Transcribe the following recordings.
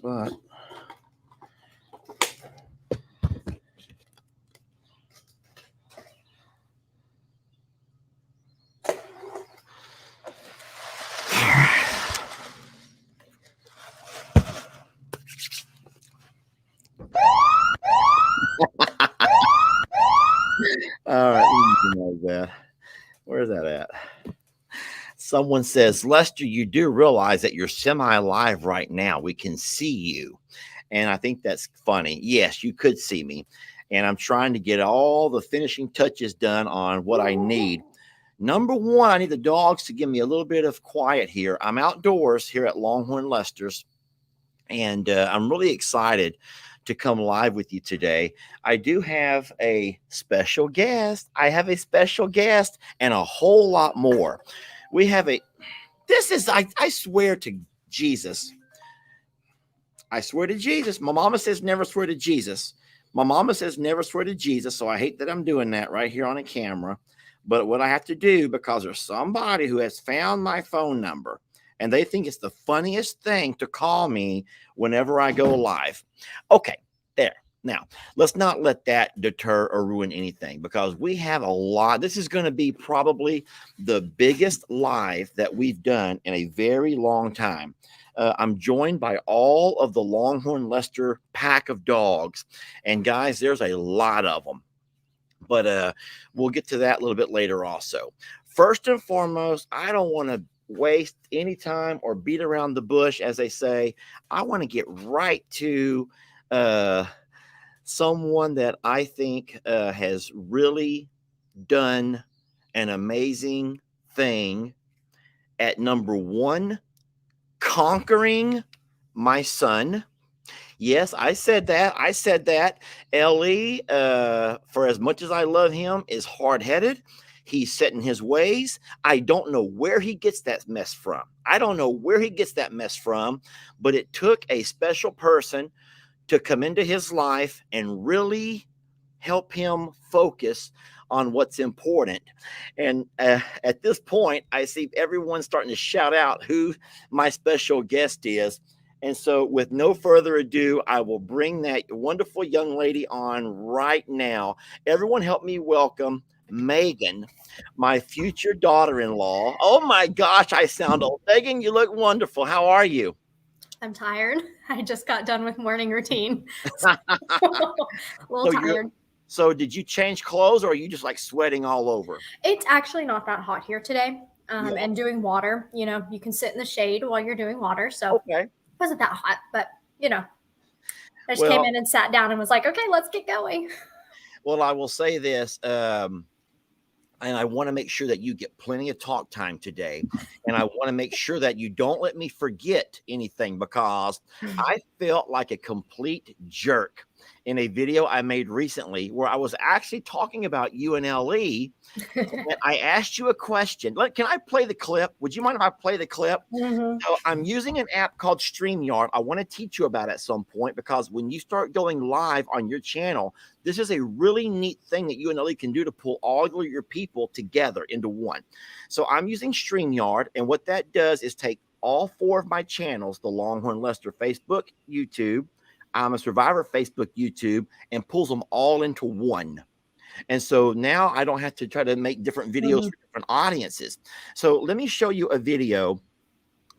But all right, like that. Where's that at? Someone says, Lester, you do realize that you're semi-live right now. We can see you. And I think that's funny. Yes, you could see me. And I'm trying to get all the finishing touches done on what I need. Number one, I need the dogs to give me a little bit of quiet here. I'm outdoors here at Longhorn Lester's, and I'm really excited to come live with you today. I do have a special guest. I have a special guest and a whole lot more. We have I swear to Jesus. I swear to Jesus. My mama says never swear to Jesus. My mama says never swear to Jesus. So I hate that I'm doing that right here on a camera. But what I have to do, because there's somebody who has found my phone number and they think it's the funniest thing to call me whenever I go live. Okay, there. Now, let's not let that deter or ruin anything, because we have a lot. This is going to be probably the biggest live that we've done in a very long time. I'm joined by all of the Longhorn Lester pack of dogs. And guys, there's a lot of them. But we'll get to that a little bit later also. First and foremost, I don't want to waste any time or beat around the bush, as they say. I want to get right to someone that I think has really done an amazing thing at number one, conquering my son. Yes, I said that. Ellie, for as much as I love him, is hard-headed. He's set in his ways. I don't know where he gets that mess from. But it took a special person to come into his life and really help him focus on what's important. And at this point, I see everyone starting to shout out who my special guest is. And so with no further ado, I will bring that wonderful young lady on right now. Everyone help me welcome Megan, my future daughter-in-law. Oh my gosh, I sound old. Megan, you look wonderful. How are you? I'm tired. I just got done with morning routine. A little tired. So did you change clothes, or are you just like sweating all over? It's actually not that hot here today. And doing water, you can sit in the shade while you're doing water. So okay. It wasn't that hot, but I just came in and sat down and was like, okay, let's get going. Well, I will say this, and I want to make sure that you get plenty of talk time today. And I want to make sure that you don't let me forget anything, because I felt like a complete jerk in a video I made recently where I was actually talking about you and LE. And I asked you a question. Can I play the clip? Would you mind if I play the clip? Mm-hmm. So I'm using an app called StreamYard. I want to teach you about it at some point, because when you start going live on your channel, this is a really neat thing that you and LE can do to pull all of your people together into one. So I'm using StreamYard, and what that does is take all four of my channels, the Longhorn Lester Facebook, YouTube, I'm a Survivor Facebook, YouTube, and pulls them all into one. And so now I don't have to try to make different videos for different audiences. So let me show you a video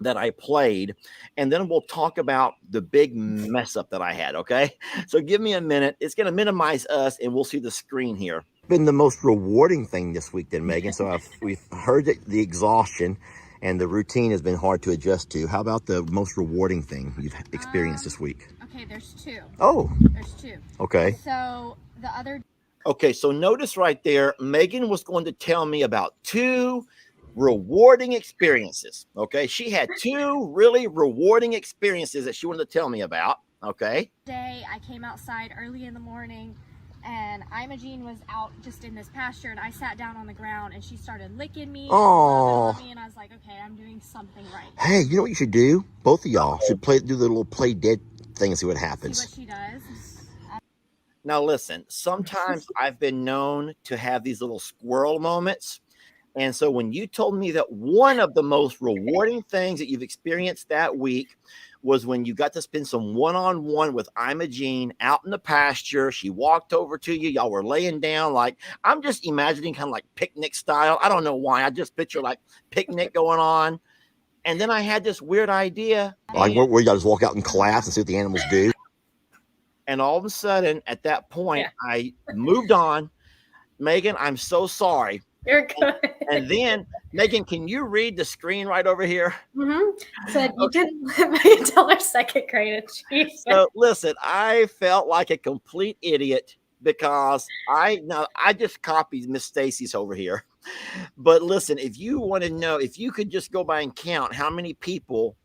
that I played, and then we'll talk about the big mess up that I had. Okay. So give me a minute. It's going to minimize us, and we'll see the screen here. Been the most rewarding thing this week then, Megan. So we've heard that the exhaustion and the routine has been hard to adjust to. How about the most rewarding thing you've experienced this week? Okay, there's two. Oh. There's two. Okay. So the other... Okay, so notice right there, Megan was going to tell me about two rewarding experiences. Okay, she had two really rewarding experiences that she wanted to tell me about. Okay. Day I came outside early in the morning, and Imogene was out just in this pasture, and I sat down on the ground, and she started licking me, and me, and I was like, okay, I'm doing something right. Hey, you know what you should do? Both of y'all should do the little play dead thing and see what happens. See what she does. Now listen, sometimes I've been known to have these little squirrel moments. And so when you told me that one of the most rewarding things that you've experienced that week was when you got to spend some one-on-one with Imogene out in the pasture. She walked over to you. Y'all were laying down. Like, I'm just imagining kind of like picnic style. I don't know why. I just picture like picnic going on. And then I had this weird idea. Like where you guys walk out in class and see what the animals do. And all of a sudden, at that point, I moved on. Megan, I'm so sorry. You're good. And then, Megan, can you read the screen right over here? Said you didn't let me tell her second grade achievement. So listen, I felt like a complete idiot because I just copied Miss Stacy's over here. But listen, if you want to know, if you could just go by and count how many people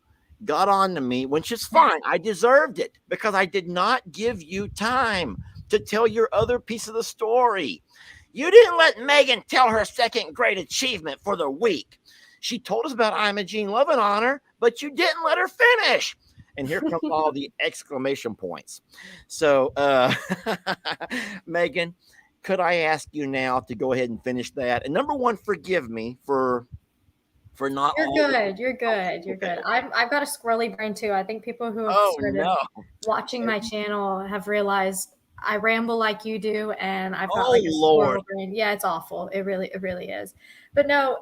got on to me, which is fine. I deserved it because I did not give you time to tell your other piece of the story. You didn't let Megan tell her second grade achievement for the week. She told us about Imogene Love and Honor, but you didn't let her finish. And here come all the exclamation points. So, Megan, could I ask you now to go ahead and finish that? And number one, forgive me for not. You're good. I've got a squirrely brain too. I think people who have started watching my channel have realized I ramble like you do, and I've got like a squirrel brain. Yeah, it's awful. It really is. But no,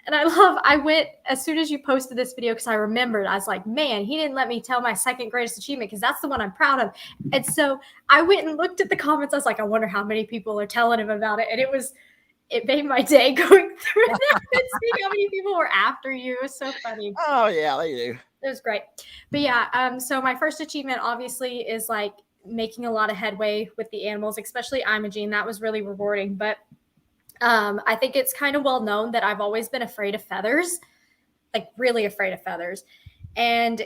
and I went as soon as you posted this video because I remembered. I was like, man, he didn't let me tell my second greatest achievement because that's the one I'm proud of. And so I went and looked at the comments. I was like, I wonder how many people are telling him about it. And it made my day going through that and seeing how many people were after you. It was so funny. Oh yeah, they do. It was great. But yeah, so my first achievement obviously is like making a lot of headway with the animals, especially Imogene. That was really rewarding. But I think it's kind of well known that I've always been afraid of feathers, like really afraid of feathers. And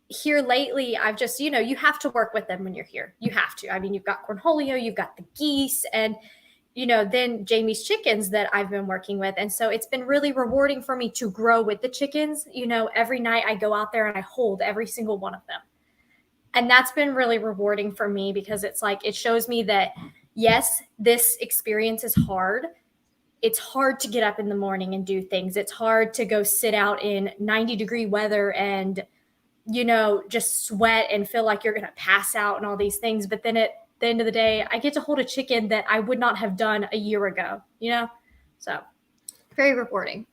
here lately, I've just, you have to work with them when you're here. You have to. I mean, you've got Cornholio, you've got the geese, and then Jamie's chickens that I've been working with. And so it's been really rewarding for me to grow with the chickens. Every night I go out there and I hold every single one of them. And that's been really rewarding for me because it's like, it shows me that, yes, this experience is hard. It's hard to get up in the morning and do things. It's hard to go sit out in 90-degree weather and, just sweat and feel like you're going to pass out and all these things. But then at the end of the day, I get to hold a chicken that I would not have done a year ago, So very rewarding.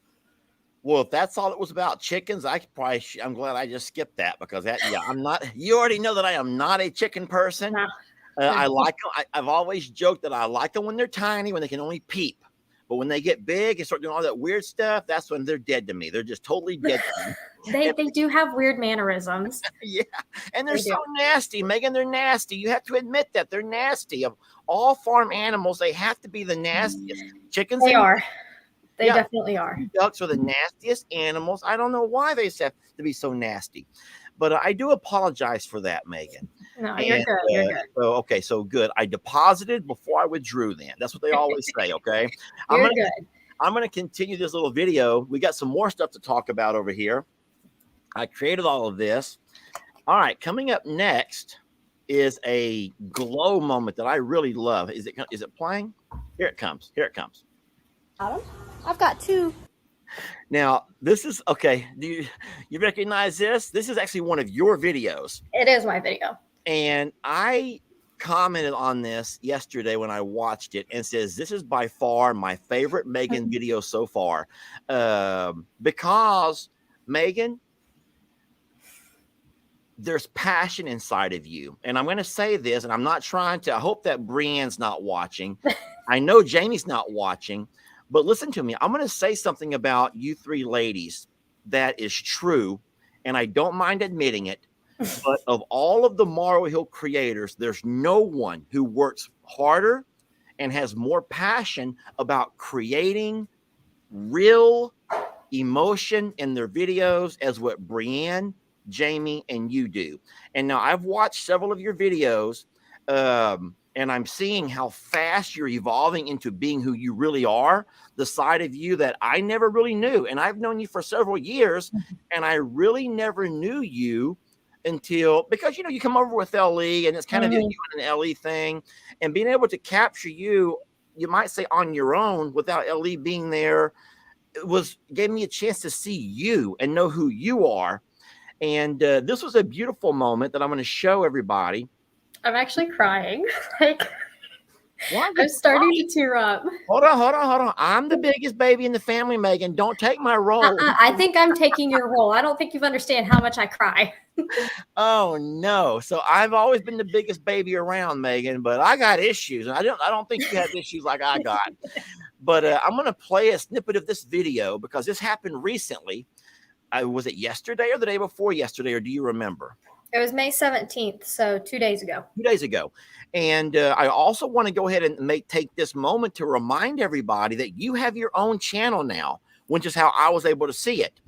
Well, if that's all it was about chickens, I'm glad I just skipped that because I'm not, you already know that I am not a chicken person. No. I like them. I've always joked that I like them when they're tiny, when they can only peep. But when they get big and start doing all that weird stuff, that's when they're dead to me. They're just totally dead to me. They do have weird mannerisms. Yeah. And they're so nasty. Megan, they're nasty. You have to admit that they're nasty. Of all farm animals, they have to be the nastiest. Chickens. They are. They definitely are. Ducks are the nastiest animals. I don't know why they have to be so nasty. But I do apologize for that, Megan. No, you're good. You're good. So good. I deposited before I withdrew then. That's what they always say, okay? You're good. I'm going to continue this little video. We got some more stuff to talk about over here. I created all of this. All right, coming up next is a glow moment that I really love. Is it playing? Here it comes. I've got two. Now, this is okay. Do you recognize this? This is actually one of your videos. It is my video. And I commented on this yesterday when I watched it and says, this is by far my favorite Megan video so far. Because Megan, there's passion inside of you. And I'm going to say this, and I'm not trying to, I hope that Brienne's not watching. I know Jamie's not watching. But listen to me. I'm going to say something about you three ladies that is true, and I don't mind admitting it. But of all of the Morrow Hill creators, there's no one who works harder and has more passion about creating real emotion in their videos as what Brienne, Jamie, and you do. And now I've watched several of your videos, and I'm seeing how fast you're evolving into being who you really are, the side of you that I never really knew. And I've known you for several years, and I really never knew you until, because, you come over with LE, and it's kind of you and an LE thing. And being able to capture you might say on your own without LE being there, gave me a chance to see you and know who you are. And this was a beautiful moment that I'm going to show everybody. I'm actually crying. Like, Why I'm starting to tear up. Hold on. I'm the biggest baby in the family, Megan. Don't take my role. I think I'm taking your role. I don't think you understand how much I cry. Oh no. So I've always been the biggest baby around, Megan, but I got issues. And I don't think you have issues like I got. But I'm going to play a snippet of this video because this happened recently. Was it yesterday or the day before yesterday, or do you remember? It was May 17th, so 2 days ago. 2 days ago. And I also want to go ahead and take this moment to remind everybody that you have your own channel now, which is how I was able to see it.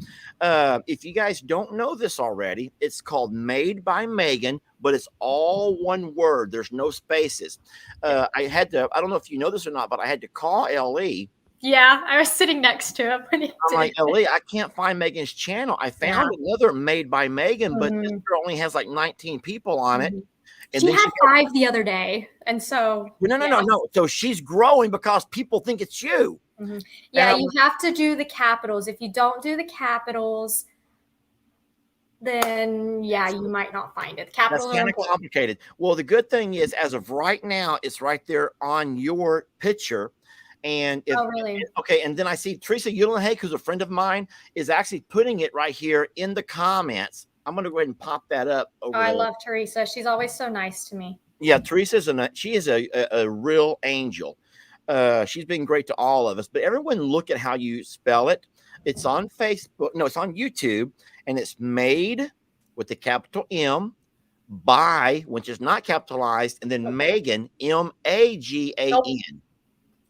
If you guys don't know this already, it's called Made by Megan, but it's all one word. There's no spaces. I don't know if you know this or not, but I had to call Ellie. Yeah, I was sitting next to him when he I'm like, Ellie, I can't find Megan's channel. I found another Made by Megan, but this girl only has like 19 people on it. And she had 5 the other day. And so no. So she's growing because people think it's you. Yeah, you have to do the capitals. If you don't do the capitals, then you might not find it. The capitals That's kind of complicated. Well, the good thing is, as of right now, it's right there on your picture. And really? Okay, and then I see Teresa Eulenhake, who's a friend of mine, is actually putting it right here in the comments. I'm going to go ahead and pop that up. I love Teresa. She's always so nice to me. Yeah, she is a real angel. She's been great to all of us. But everyone, look at how you spell it. It's on Facebook. No, it's on YouTube, and it's Made with the capital M by, which is not capitalized, and then Megan, Magan.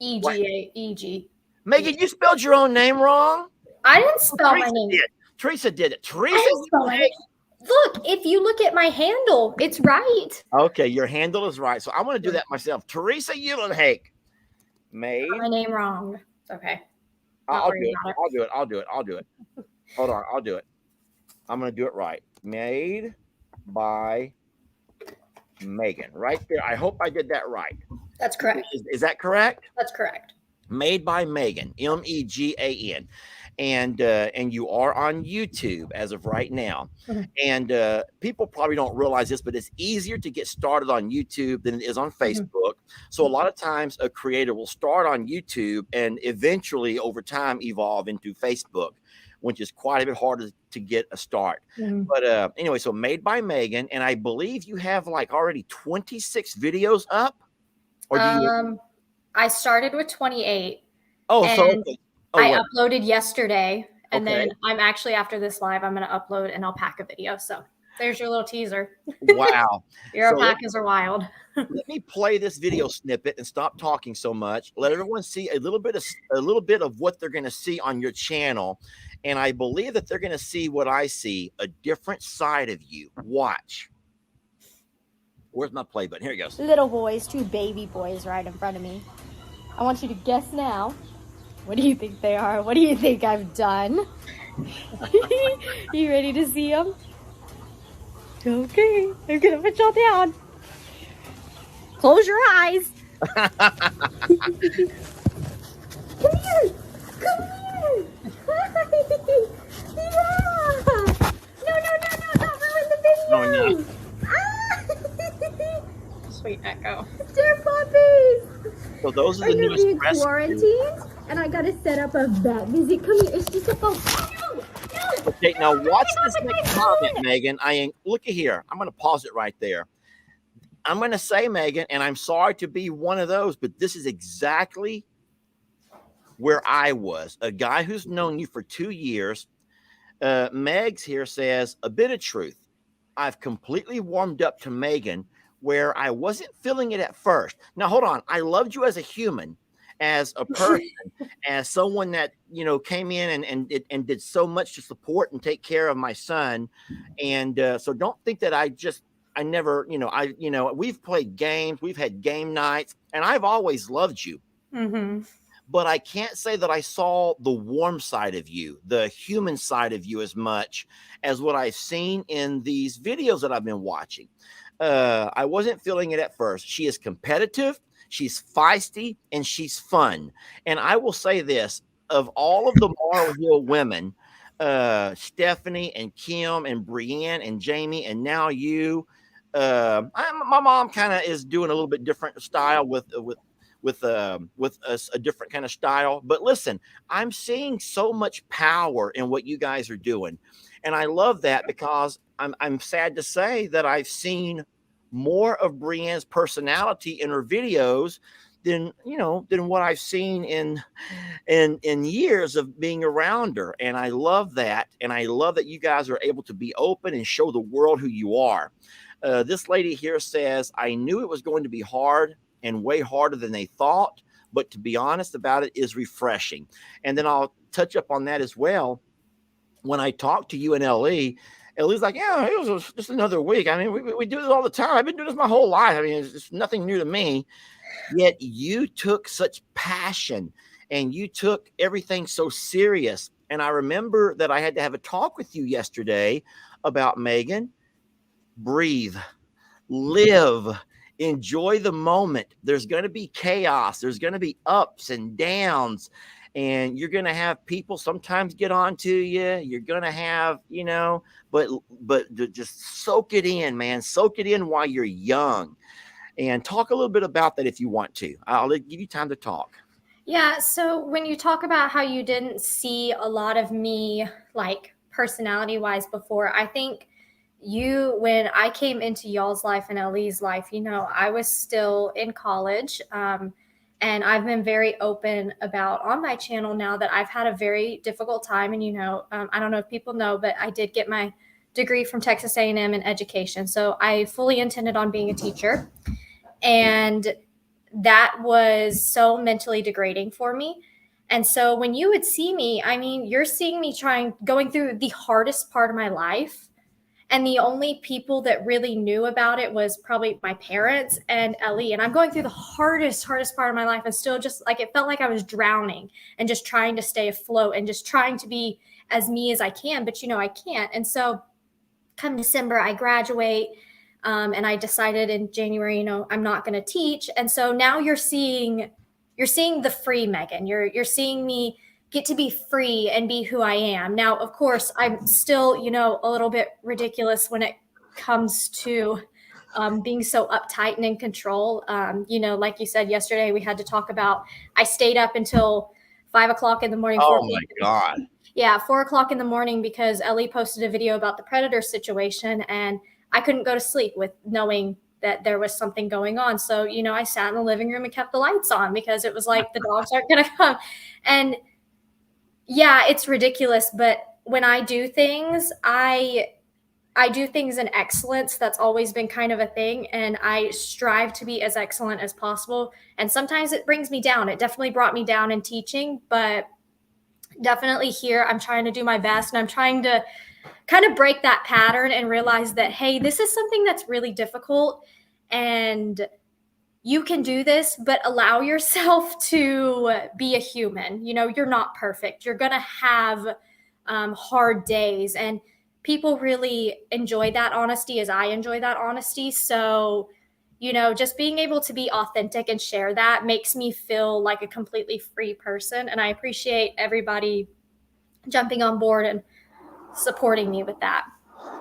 E-G. Megan, you spelled your own name wrong. I didn't spell my name. Teresa did it. Teresa. Look, if you look at my handle, it's right. Okay, your handle is right. So I'm going to do that myself. Teresa Eulenhake. Made my name wrong. Okay. I'll do it. Hold on. I'll do it. I'm going to do it right. Made by Megan. Right there. I hope I did that right. That's correct. Is that correct? That's correct. Made by Megan, Megan. And you are on YouTube as of right now. And people probably don't realize this, but it's easier to get started on YouTube than it is on Facebook. So a lot of times a creator will start on YouTube and eventually over time evolve into Facebook, which is quite a bit harder to get a start. But anyway, so Made by Megan, and I believe you have like already 26 videos up. Or do you? I started with 28. I uploaded yesterday, and then I'm actually, after this live, I'm going to upload an alpaca video. So there's your little teaser. Wow. Your alpacas are wild. Let me play this video snippet and stop talking so much. Let everyone see a little bit of what they're going to see on your channel. And I believe that they're going to see what I see, a different side of you. Watch. Where's my play button? Here it goes. Little boys, 2 baby boys right in front of me. I want you to guess now. What do you think they are? What do you think I've done? You ready to see them? Okay, I'm gonna put y'all down. Close your eyes. Come here. Yeah. No, don't ruin the video. Oh, no. Sweet Echo. Dear puppies. So those are the I'm newest being quarantined, and I gotta set up a vet visit. Come here, it's just a phone. No. Okay, now watch this next comment, Megan. Look at here. I'm going to pause it right there. I'm going to say, Megan, and I'm sorry to be one of those, but this is exactly where I was. A guy who's known you for 2 years. Megs here says, a bit of truth. I've completely warmed up to Megan where I wasn't feeling it at first. Now, hold on. I loved you as a human, as a person, as someone that, came in and did so much to support and take care of my son. And so don't think that we've played games, we've had game nights, and I've always loved you. But I can't say that I saw the warm side of you, the human side of you, as much as what I've seen in these videos that I've been watching. I wasn't feeling it at first. She is competitive, she's feisty, and she's fun. And I will say this, of all of the Marl Hill women, Stephanie and Kim and Brienne and Jamie, and now you. My mom kind of is doing a little bit different style with a different kind of style. But listen, I'm seeing so much power in what you guys are doing, and I love that because I'm sad to say that I've seen more of Brienne's personality in her videos than what I've seen in years of being around her. And I love that. And I love that you guys are able to be open and show the world who you are. This lady here says, I knew it was going to be hard and way harder than they thought, but to be honest about it is refreshing. And then I'll touch up on that as well. When I talked to you and Lee's like, yeah, it was just another week. I mean, we do this all the time. I've been doing this my whole life. I mean, it's nothing new to me. Yet you took such passion and you took everything so serious. And I remember that I had to have a talk with you yesterday about, Megan, breathe, live, enjoy the moment. There's going to be chaos. There's going to be ups and downs. And you're going to have people sometimes get on to you. You're going to have, but just soak it in, man. Soak it in while you're young. And talk a little bit about that if you want to. I'll give you time to talk. Yeah. So when you talk about how you didn't see a lot of me, like personality wise before, I think when I came into y'all's life and Ellie's life, I was still in college. And I've been very open about on my channel now that I've had a very difficult time. And, I don't know if people know, but I did get my degree from Texas A&M in education. So I fully intended on being a teacher. And that was so mentally degrading for me. And so when you would see me, I mean, you're seeing me going through the hardest part of my life. And the only people that really knew about it was probably my parents and Ellie. And I'm going through the hardest part of my life. And still just like, it felt like I was drowning and just trying to stay afloat and just trying to be as me as I can. But, I can't. And so come December, I graduate. And I decided in January, I'm not going to teach. And so now you're seeing the free Megan. You're seeing me get to be free and be who I am. Now, of course, I'm still, a little bit ridiculous when it comes to being so uptight and in control. Like you said yesterday, we had to talk about, I stayed up until 5 o'clock in the morning. Oh my God. Yeah, 4 o'clock in the morning because Ellie posted a video about the predator situation, and I couldn't go to sleep with knowing that there was something going on. So, I sat in the living room and kept the lights on because it was like the dogs aren't going to come. And yeah, it's ridiculous. But when I do things, I do things in excellence. That's always been kind of a thing. And I strive to be as excellent as possible. And sometimes it brings me down. It definitely brought me down in teaching, but definitely here, I'm trying to do my best. And I'm trying to kind of break that pattern and realize that, hey, this is something that's really difficult and you can do this, but allow yourself to be a human. You're not perfect. You're going to have hard days, and people really enjoy that honesty as I enjoy that honesty. So, just being able to be authentic and share that makes me feel like a completely free person. And I appreciate everybody jumping on board and supporting me with that.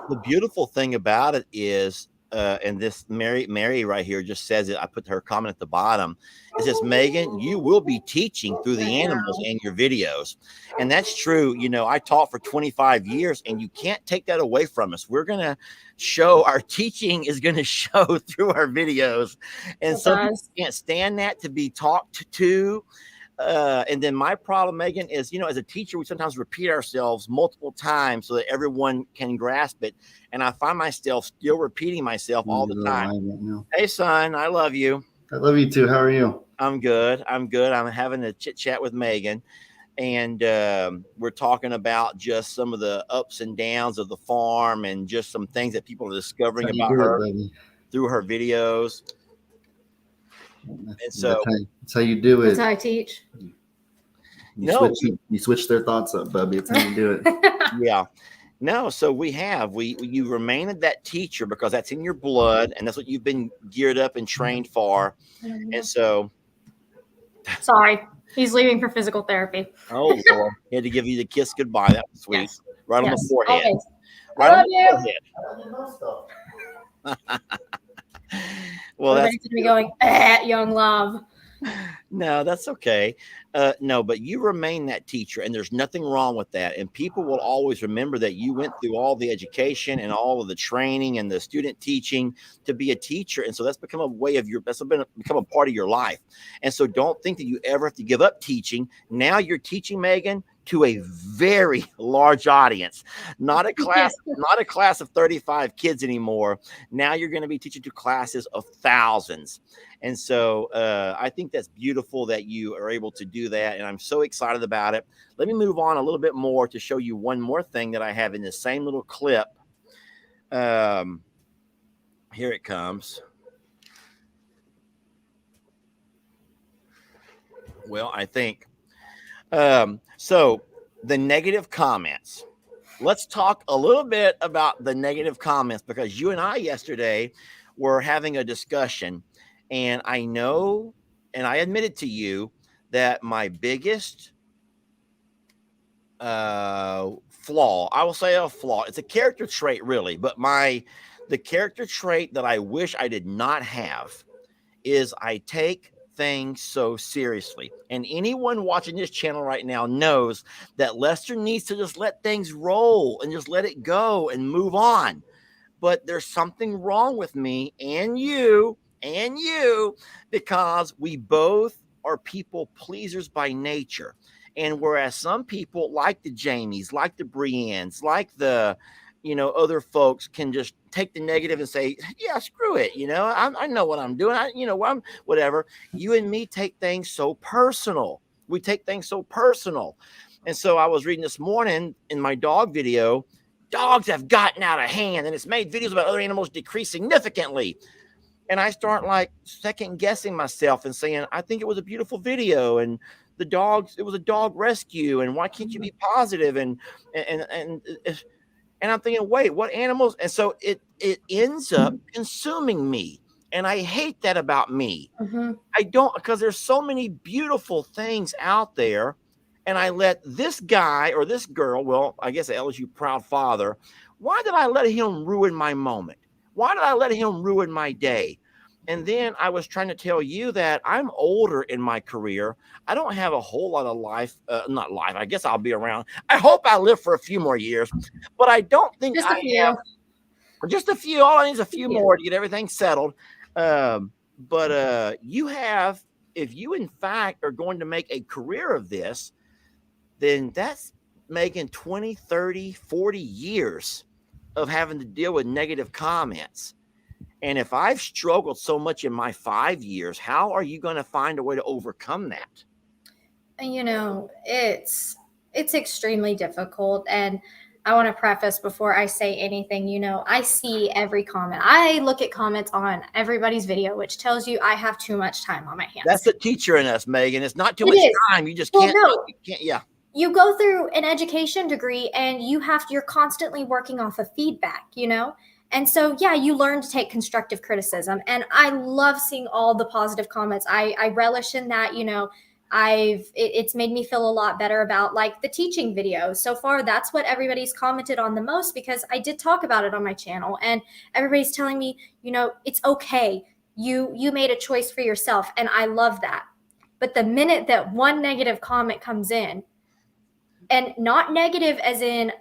The beautiful thing about it is, and this Mary right here just says it. I put her comment at the bottom. It says, Megan, you will be teaching through the animals in your videos. And that's true. I taught for 25 years and you can't take that away from us. We're going to show, our teaching is going to show through our videos. And some people can't stand that, to be talked to. And then my problem, Megan, is, as a teacher, we sometimes repeat ourselves multiple times so that everyone can grasp it. And I find myself still repeating myself all the time. Hey, son, I love you. I love you too. How are you? I'm good. I'm having a chit chat with Megan. And we're talking about just some of the ups and downs of the farm and just some things that people are discovering about her through her videos. And so that's how you do it. That's how I teach. You switch their thoughts up, Bubby. It's how you do it. Yeah. No, so you remain that teacher because that's in your blood and that's what you've been geared up and trained for. And so sorry, he's leaving for physical therapy. Oh Lord. He had to give you the kiss goodbye. That was sweet. Yes. Right on the forehead. Always. Right I on love the you. forehead. Well, that's Everybody's gonna be going, young love. no, that's okay. No, but you remain that teacher, and there's nothing wrong with that. And people will always remember that you went through all the education and all of the training and the student teaching to be a teacher. And so that's become a way of become a part of your life. And so don't think that you ever have to give up teaching. Now you're teaching, Megan, to a very large audience, not a class, not a class of 35 kids anymore. Now you're going to be teaching to classes of thousands. And so I think that's beautiful that you are able to do that. And I'm so excited about it. Let me move on a little bit more to show you one more thing that I have in this same little clip. Here it comes. Well, I think. So the negative comments. Let's talk a little bit about the negative comments, because you and I yesterday were having a discussion. And I know, and I admitted to you that my biggest flaw, I will say a flaw, it's a character trait really, but the character trait that I wish I did not have is I take things so seriously. And anyone watching this channel right now knows that Lester needs to just let things roll and just let it go and move on. But there's something wrong with me and you, because we both are people pleasers by nature. And whereas some people like the Jamies, like the Briennes, like the, other folks can just take the negative and say, yeah, screw it. I know what I'm doing. Whatever. You and me take things so personal. We take things so personal. And so I was reading this morning in my dog video, dogs have gotten out of hand, and it's made videos about other animals decrease significantly. And I start like second guessing myself and saying, I think it was a beautiful video, and it was a dog rescue, and why can't you be positive? And I'm thinking, wait, what animals? And so it ends up consuming me. And I hate that about me. Mm-hmm. I don't, because there's so many beautiful things out there. And I let this guy or this girl, well, I guess LSU proud father, why did I let him ruin my moment? Why did I let him ruin my day? And then I was trying to tell you that I'm older in my career. I don't have a whole lot of life, not life. I guess I'll be around. I hope I live for a few more years, but I don't think Just a few. have just a few. All I need is a few more to get everything settled. But you have, if you in fact are going to make a career of this, then that's making 20, 30, 40 years of having to deal with negative comments. And if I've struggled so much in my 5 years, how are you going to find a way to overcome that? It's extremely difficult. And I want to preface before I say anything, I see every comment. I look at comments on everybody's video, which tells you I have too much time on my hands. That's the teacher in us, Megan. It's not too much time. You just can't. No. You can't. Yeah. You go through an education degree and you're constantly working off of feedback, And so, yeah, you learn to take constructive criticism. And I love seeing all the positive comments. I relish in that, it's made me feel a lot better about like the teaching videos. So far, that's what everybody's commented on the most, because I did talk about it on my channel and everybody's telling me, it's okay. You made a choice for yourself. And I love that. But the minute that one negative comment comes in, and not negative as in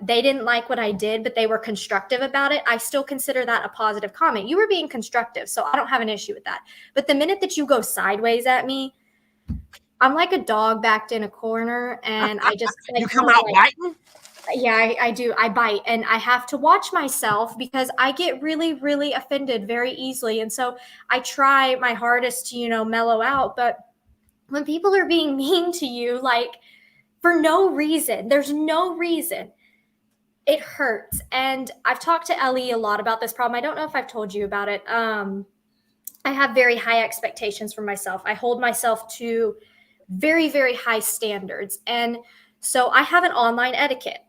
they didn't like what I did, but they were constructive about it, I still consider that a positive comment. You were being constructive, so I don't have an issue with that. But the minute that you go sideways at me, I'm like a dog backed in a corner, and I just you come out biting? Yeah, I do. I bite, and I have to watch myself because I get really, really offended very easily. And so I try my hardest to, mellow out. But when people are being mean to you, like, for no reason, there's no reason, it hurts. And I've talked to Ellie a lot about this problem. I don't know if I've told you about it. I have very high expectations for myself. I hold myself to very, very high standards. And so I have an online etiquette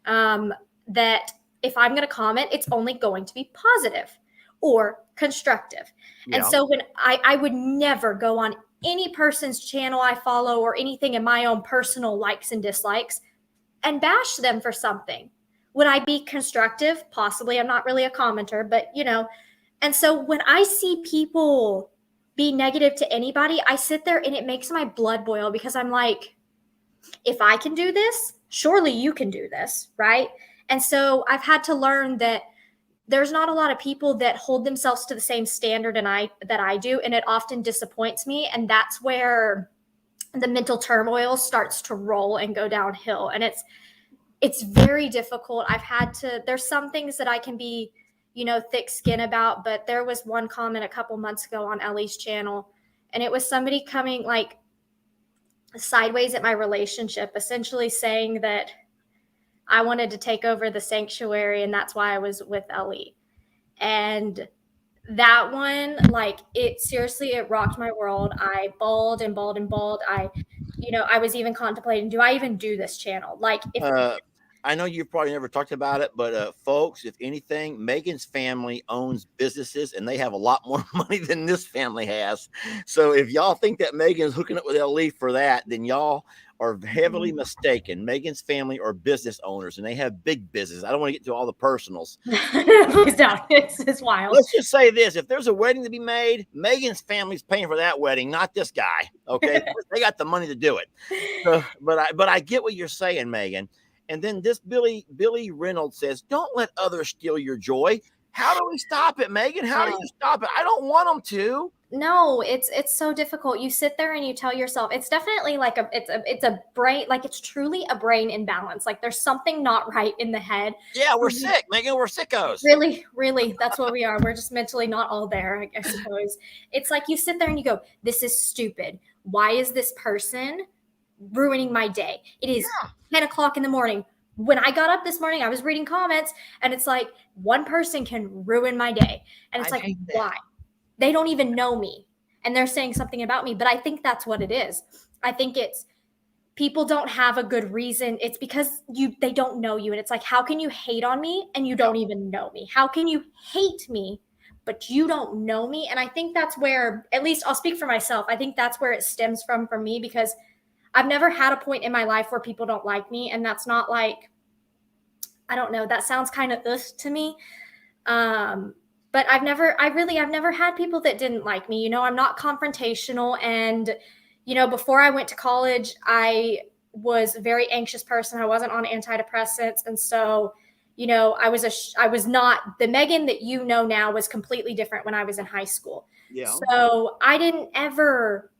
that if I'm going to comment, it's only going to be positive or constructive. Yeah. And so when I would never go on any person's channel I follow or anything in my own personal likes and dislikes and bash them for something. Would I be constructive? Possibly. I'm not really a commenter, but and so when I see people be negative to anybody, I sit there and it makes my blood boil because I'm like, if I can do this, surely you can do this, right? And so I've had to learn that there's not a lot of people that hold themselves to the same standard that I do, and it often disappoints me, and that's where the mental turmoil starts to roll and go downhill. And it's very difficult. There's some things that I can be, thick skin about, but there was one comment a couple months ago on Ellie's channel, and it was somebody coming like sideways at my relationship, essentially saying that I wanted to take over the sanctuary and that's why I was with Ellie. And that one, like, it rocked my world. I bawled and bawled and bawled. I was even contemplating, do I even do this channel? Like, if I know you've probably never talked about it, but folks, if anything, Megan's family owns businesses and they have a lot more money than this family has. So if y'all think that Megan's hooking up with LE for that, then y'all are heavily mistaken. Megan's family are business owners and they have big business. I don't want to get to all the personals. Please don't. It's wild. Let's just say this. If there's a wedding to be made, Megan's family's paying for that wedding, not this guy. Okay. They got the money to do it. So, but I get what you're saying, Megan. And then this Billy Reynolds says, don't let others steal your joy. How do we stop it, Megan? How do you stop it? I don't want them to. No, it's so difficult. You sit there and you tell yourself, it's definitely like it's a brain, like it's truly a brain imbalance. Like there's something not right in the head. Yeah, we're sick, Megan. We're sickos. Really, really, that's what we are. We're just mentally not all there, I suppose. It's like you sit there and you go, this is stupid. Why is this person ruining my day? It is 10 o'clock in the morning. When I got up this morning, I was reading comments and it's like one person can ruin my day. And it's like, why? They don't even know me and they're saying something about me. But I think that's what it is. I think it's people don't have a good reason. It's because they don't know you. And it's like, how can you hate on me and you don't even know me? How can you hate me, but you don't know me? And I think that's where, at least I'll speak for myself, I think that's where it stems from for me, because I've never had a point in my life where people don't like me. And that's not like, I don't know, that sounds kind of to me. But I've never had people that didn't like me. I'm not confrontational. And, before I went to college, I was a very anxious person. I wasn't on antidepressants. And so, I was not the Megan that now was completely different when I was in high school. Yeah. So I didn't ever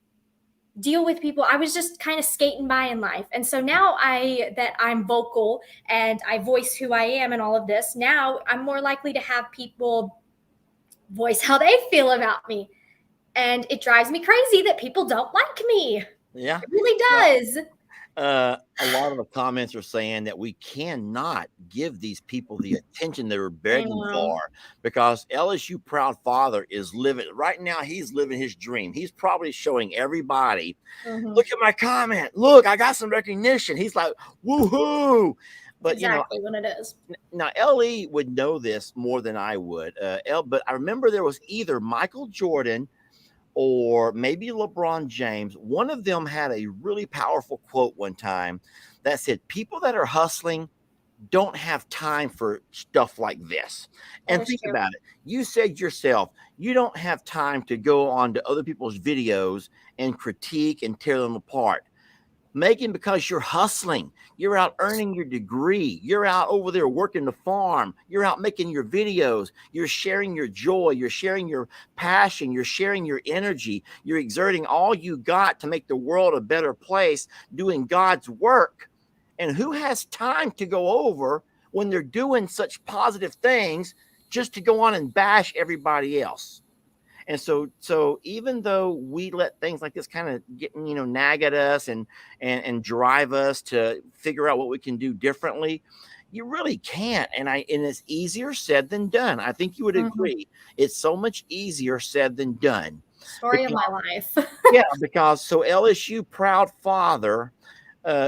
deal with people. I was just kind of skating by in life. And so now that I'm vocal and I voice who I am and all of this, now I'm more likely to have people voice how they feel about me. And it drives me crazy that people don't like me. Yeah. It really does. A lot of the comments are saying that we cannot give these people the attention they were begging for, because LSU Proud Father is living right now. He's living his dream. He's probably showing everybody, look at my comment. Look, I got some recognition. He's like, woohoo. But exactly when it is. Now LE would know this more than I would. But I remember there was either Michael Jordan or maybe LeBron James. One of them had a really powerful quote one time that said, people that are hustling don't have time for stuff like this. And think about it. You said yourself, you don't have time to go on to other people's videos and critique and tear them apart. Megan, because you're hustling, you're out earning your degree, you're out over there working the farm, you're out making your videos, you're sharing your joy, you're sharing your passion, you're sharing your energy, you're exerting all you got to make the world a better place, doing God's work. And who has time to go over when they're doing such positive things just to go on and bash everybody else? And so even though we let things like this kind of get, nag at us and drive us to figure out what we can do differently, you really can't. And it's easier said than done. I think you would agree. It's so much easier said than done. Story of my life. Yeah, because so LSU Proud Father,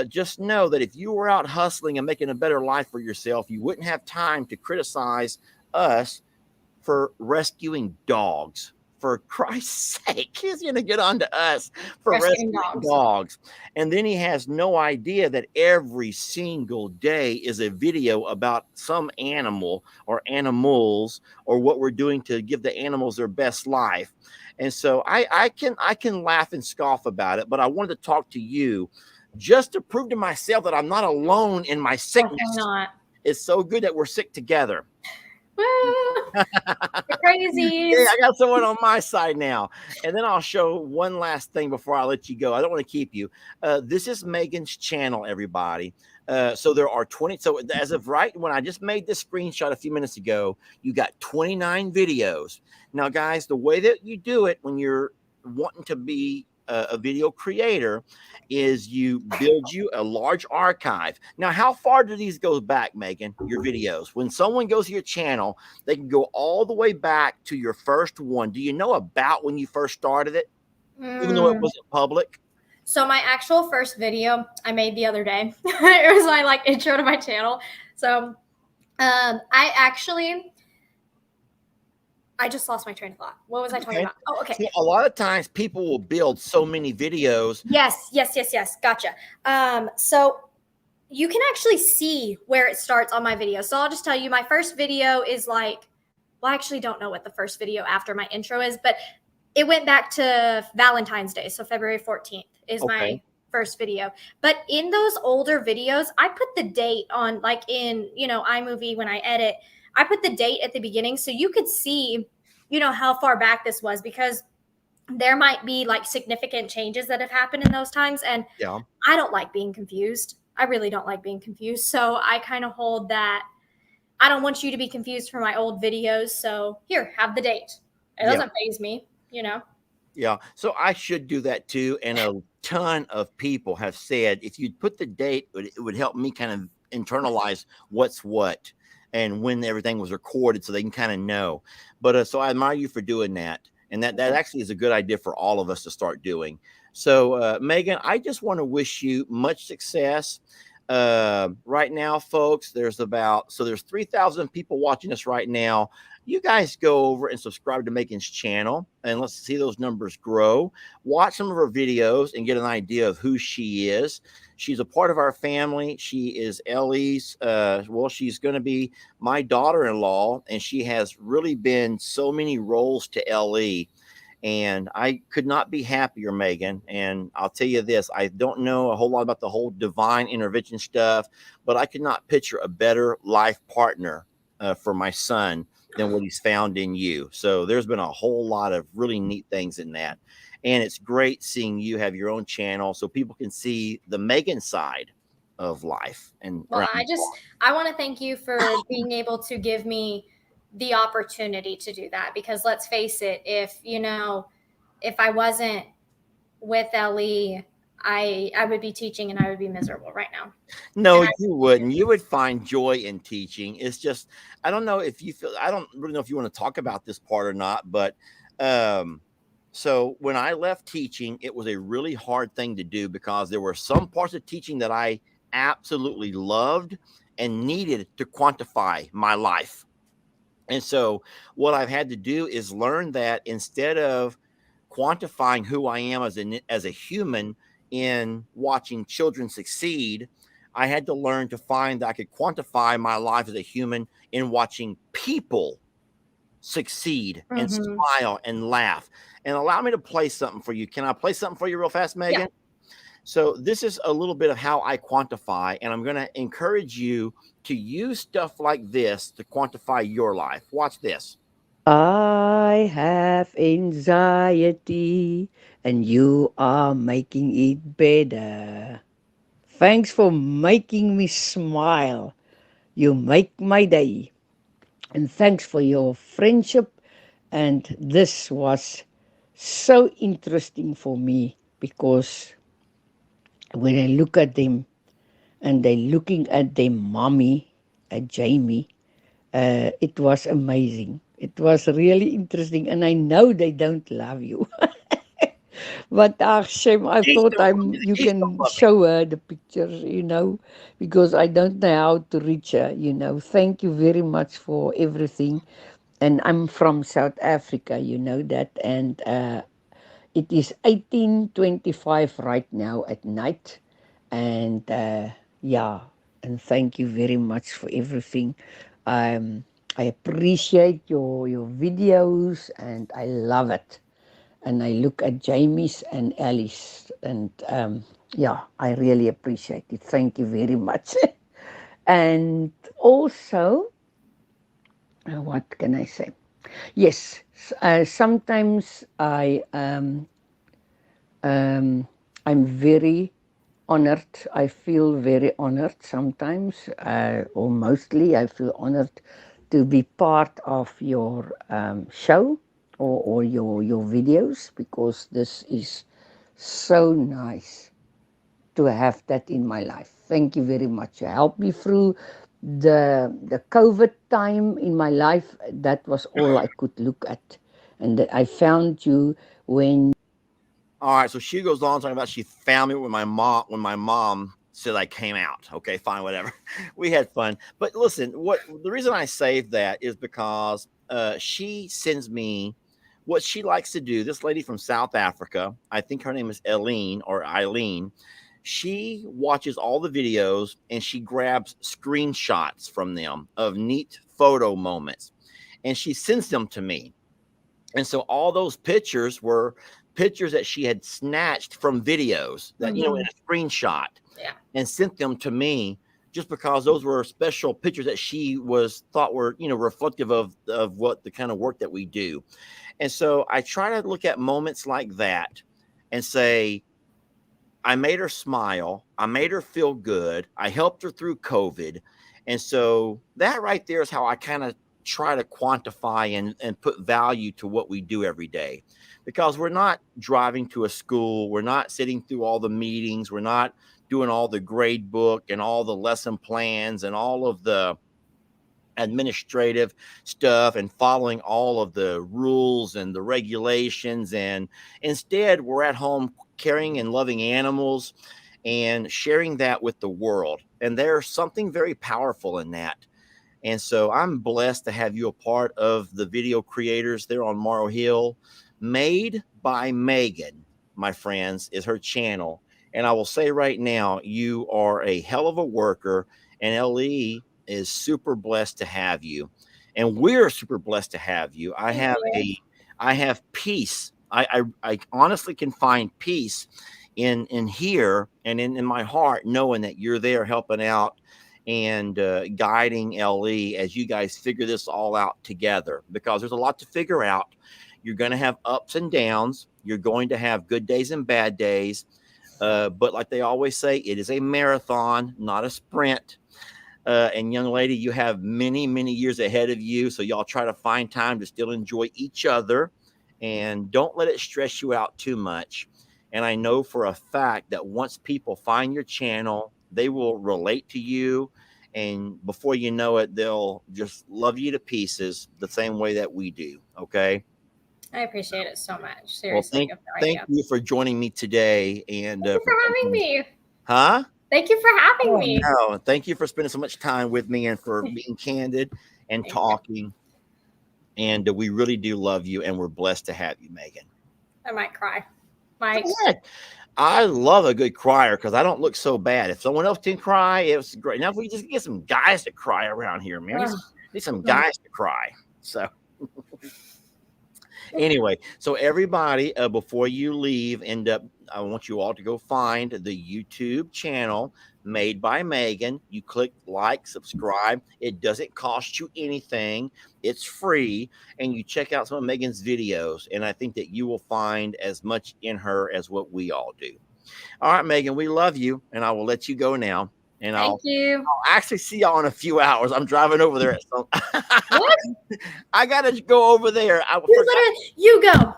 just know that if you were out hustling and making a better life for yourself, you wouldn't have time to criticize us for rescuing dogs. For Christ's sake, he's going to get on to us for Rescuing rescuing dogs. dogs. And then he has no idea that every single day is a video about some animal or animals or what we're doing to give the animals their best life. And so I can laugh and scoff about it, but I wanted to talk to you just to prove to myself that I'm not alone in my sickness. Definitely not. It's so good that we're sick together. Woo! The crazies. Yeah, I got someone on my side now. And then I'll show one last thing before I let you go. I don't want to keep you. This is Megan's channel, everybody. So there are 20. So as of right when I just made this screenshot a few minutes ago, you got 29 videos. Now, guys, the way that you do it when you're wanting to be a video creator is you build you a large archive. Now, how far do these go back, Megan, your videos? When someone goes to your channel, they can go all the way back to your first one. Do you know about when you first started it, even though it wasn't public? So my actual first video I made the other day, it was my intro to my channel. So I just lost my train of thought. What was I talking about? Oh, okay. See, a lot of times people will build so many videos. Yes. Gotcha. So you can actually see where it starts on my video. So I'll just tell you, my first video is I actually don't know what the first video after my intro is, but it went back to Valentine's Day. So February 14th is my first video. But in those older videos, I put the date on, in, iMovie when I edit, I put the date at the beginning so you could see, how far back this was, because there might be significant changes that have happened in those times. And I don't like being confused. I really don't like being confused. So I kind of hold that I don't want you to be confused for my old videos. So here, have the date. It doesn't faze me, Yeah. So I should do that too. And a ton of people have said if you'd put the date, it would help me kind of internalize what's what and when everything was recorded so they can kind of know. But so I admire you for doing that. And that actually is a good idea for all of us to start doing. So, Megan, I just want to wish you much success. Right now, folks, there's 3,000 people watching us right now. You guys go over and subscribe to Megan's channel and let's see those numbers grow. Watch some of her videos and get an idea of who she is. She's a part of our family. She is Ellie's, she's going to be my daughter-in-law, and she has really been so many roles to Ellie. And I could not be happier, Megan. And I'll tell you this, I don't know a whole lot about the whole divine intervention stuff, but I could not picture a better life partner for my son than what he's found in you. So there's been a whole lot of really neat things in that. And it's great seeing you have your own channel so people can see the Megan side of life. And well, I want to thank you for being able to give me the opportunity to do that, because let's face it, if I wasn't with Ellie, I would be teaching and I would be miserable right now. No, you wouldn't. You would find joy in teaching. It's just, I don't know if you feel, I don't really know if you want to talk about this part or not, but so when I left teaching, it was a really hard thing to do because there were some parts of teaching that I absolutely loved and needed to quantify my life. And so what I've had to do is learn that instead of quantifying who I am as a human in watching children succeed, I had to learn to find that I could quantify my life as a human in watching people succeed and smile and laugh. And allow me to play something for you. Can I play something for you real fast, Megan? Yeah. So this is a little bit of how I quantify, and I'm going to encourage you to use stuff like this to quantify your life. Watch this. I have anxiety and you are making it better. Thanks for making me smile. You make my day. And thanks for your friendship. And this was so interesting for me because when I look at them and they're looking at their mommy, at Jamie, it was amazing. It was really interesting. And I know they don't love you. But Shem, I thought you can show her the pictures, because I don't know how to reach her, Thank you very much for everything. and I'm from South Africa, you know that, and it is 18:25 right now at night, and yeah, and thank you very much for everything. Um, I appreciate your videos, and I love it. And I look at Jamie's and Alice, and yeah, I really appreciate it. Thank you very much. And also, what can I say? Yes, sometimes I'm very honored. I feel very honored sometimes, or mostly, I feel honored to be part of your show, or your videos, because this is so nice to have that in my life. Thank you very much. You helped me through the COVID time in my life. That was all I could look at, and that I found you when. All right, so she goes on talking about she found me when my mom said I came out. Okay, fine, whatever. We had fun, but listen, what the reason I saved that is because she sends me what she likes to do. This lady from South Africa, I think her name is Eileen or Eileen. She watches all the videos and she grabs screenshots from them of neat photo moments, and she sends them to me. And so all those pictures were pictures that she had snatched from videos that, in a screenshot, and sent them to me, just because those were special pictures that she thought were, reflective of what the kind of work that we do. And so I try to look at moments like that and say, I made her smile. I made her feel good. I helped her through COVID. And so that right there is how I kind of try to quantify and put value to what we do every day, because we're not driving to a school. We're not sitting through all the meetings. We're not doing all the grade book and all the lesson plans and all of the administrative stuff and following all of the rules and the regulations. And instead, we're at home caring and loving animals and sharing that with the world. And there's something very powerful in that. And so I'm blessed to have you a part of the video creators there on Morrow Hill. Made by Megan, my friends, is her channel. And I will say right now, you are a hell of a worker, and LE is super blessed to have you. And we're super blessed to have you. I have peace. I honestly can find peace in here and in my heart, knowing that you're there helping out and guiding LE as you guys figure this all out together, because there's a lot to figure out. You're going to have ups and downs. You're going to have good days and bad days. But like they always say, it is a marathon, not a sprint. And young lady, you have many, many years ahead of you. So y'all try to find time to still enjoy each other, and don't let it stress you out too much. And I know for a fact that once people find your channel, they will relate to you. And before you know it, they'll just love you to pieces the same way that we do. Okay. I appreciate it so much. Seriously. Well, thank you for joining me today. And thank you for having me. Huh? Thank you for having me. No, thank you for spending so much time with me and for being candid and talking. And we really do love you, and we're blessed to have you, Megan. I might cry. Mike. I love a good crier because I don't look so bad. If someone else can cry, it's great. Now, if we just get some guys to cry around here, man, need some guys to cry. So anyway, so everybody, before you leave, I want you all to go find the YouTube channel Made by Megan. You click like, subscribe. It doesn't cost you anything. It's free. And you check out some of Megan's videos. And I think that you will find as much in her as what we all do. All right, Megan, we love you. And I will let you go now. And I'll actually see y'all in a few hours. I'm driving over there. What? I got to go over there. You go.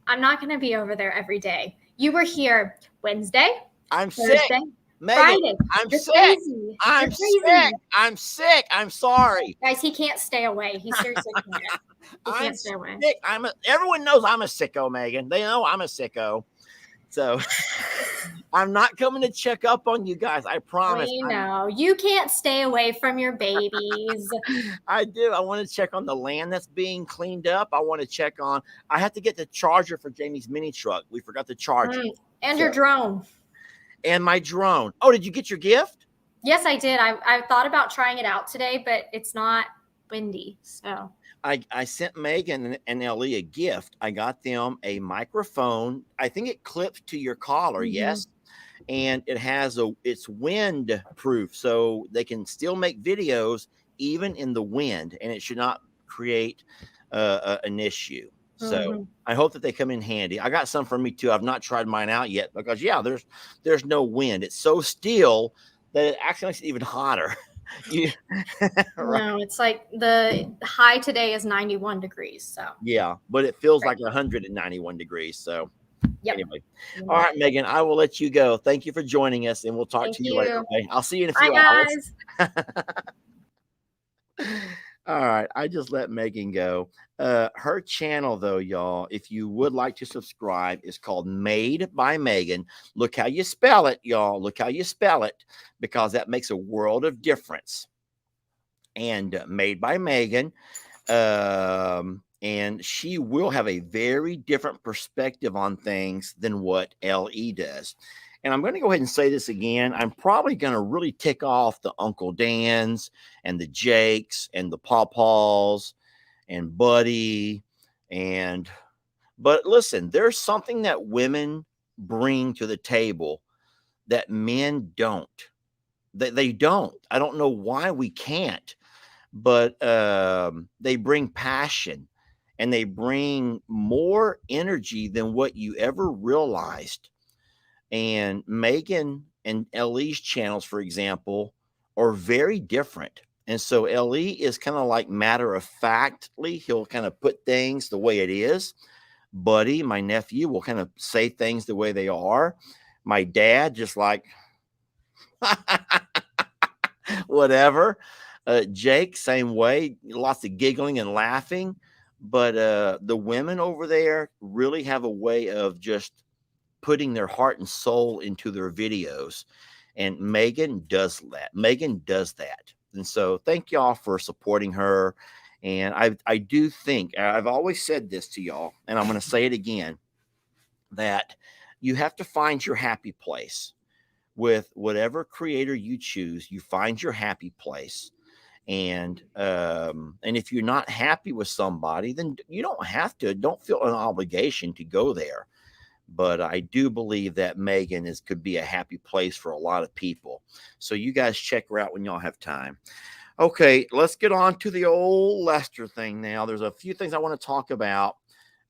I'm not going to be over there every day. You were here Wednesday. I'm Thursday, sick. Megan, Friday. I'm sick. Crazy. I'm sick. I'm sick. I'm sorry. Guys, he can't stay away. He seriously can't. He can't stay away. Everyone knows I'm a sicko, Megan. They know I'm a sicko. So I'm not coming to check up on you guys. I promise. We know. You can't stay away from your babies. I do. I want to check on the land that's being cleaned up. I want to check on, I have to get the charger for Jamie's mini truck. We forgot the charger. And your drone. And my drone. Oh, did you get your gift? Yes, I did. I thought about trying it out today, but it's not windy. So I sent Megan and Ellie a gift. I got them a microphone. I think it clips to your collar. Yes. And it has it's wind proof, so they can still make videos even in the wind, and it should not create an issue. So I hope that they come in handy. I got some for me too. I've not tried mine out yet because there's no wind. It's so still that it actually makes it even hotter. Right. No, it's like the high today is 91 degrees. So yeah, but it feels like 191 degrees. So anyway, Yep. All right, Megan, I will let you go. Thank you for joining us, and we'll talk to you later. Okay? I'll see you in a few hours. All right, I just let Megan go. Her channel, though, y'all, if you would like to subscribe, is called Made by Megan. Look how you spell it, y'all. Look how you spell it, because that makes a world of difference. And Made by Megan. And she will have a very different perspective on things than what LE does. And I'm going to go ahead and say this again. I'm probably going to really tick off the Uncle Dans and the Jakes and the Pawpaws and Buddy. But listen, there's something that women bring to the table that men don't. They don't. I don't know why we can't, but they bring passion. And they bring more energy than what you ever realized. And Megan and LE's channels, for example, are very different. And so LE is kind of like matter of factly. He'll kind of put things the way it is. Buddy, my nephew, will kind of say things the way they are. My dad, just like whatever. Jake, same way. Lots of giggling and laughing. But the women over there really have a way of just putting their heart and soul into their videos. And Megan does that. Megan does that. And so thank y'all for supporting her. And I do think, I've always said this to y'all, and I'm going to say it again, that you have to find your happy place. With whatever creator you choose, you find your happy place. And if you're not happy with somebody, then you don't feel an obligation to go there. But I do believe that Megan could be a happy place for a lot of people. So you guys check her out when y'all have time. Okay, let's get on to the old Lester thing now. There's a few things I want to talk about.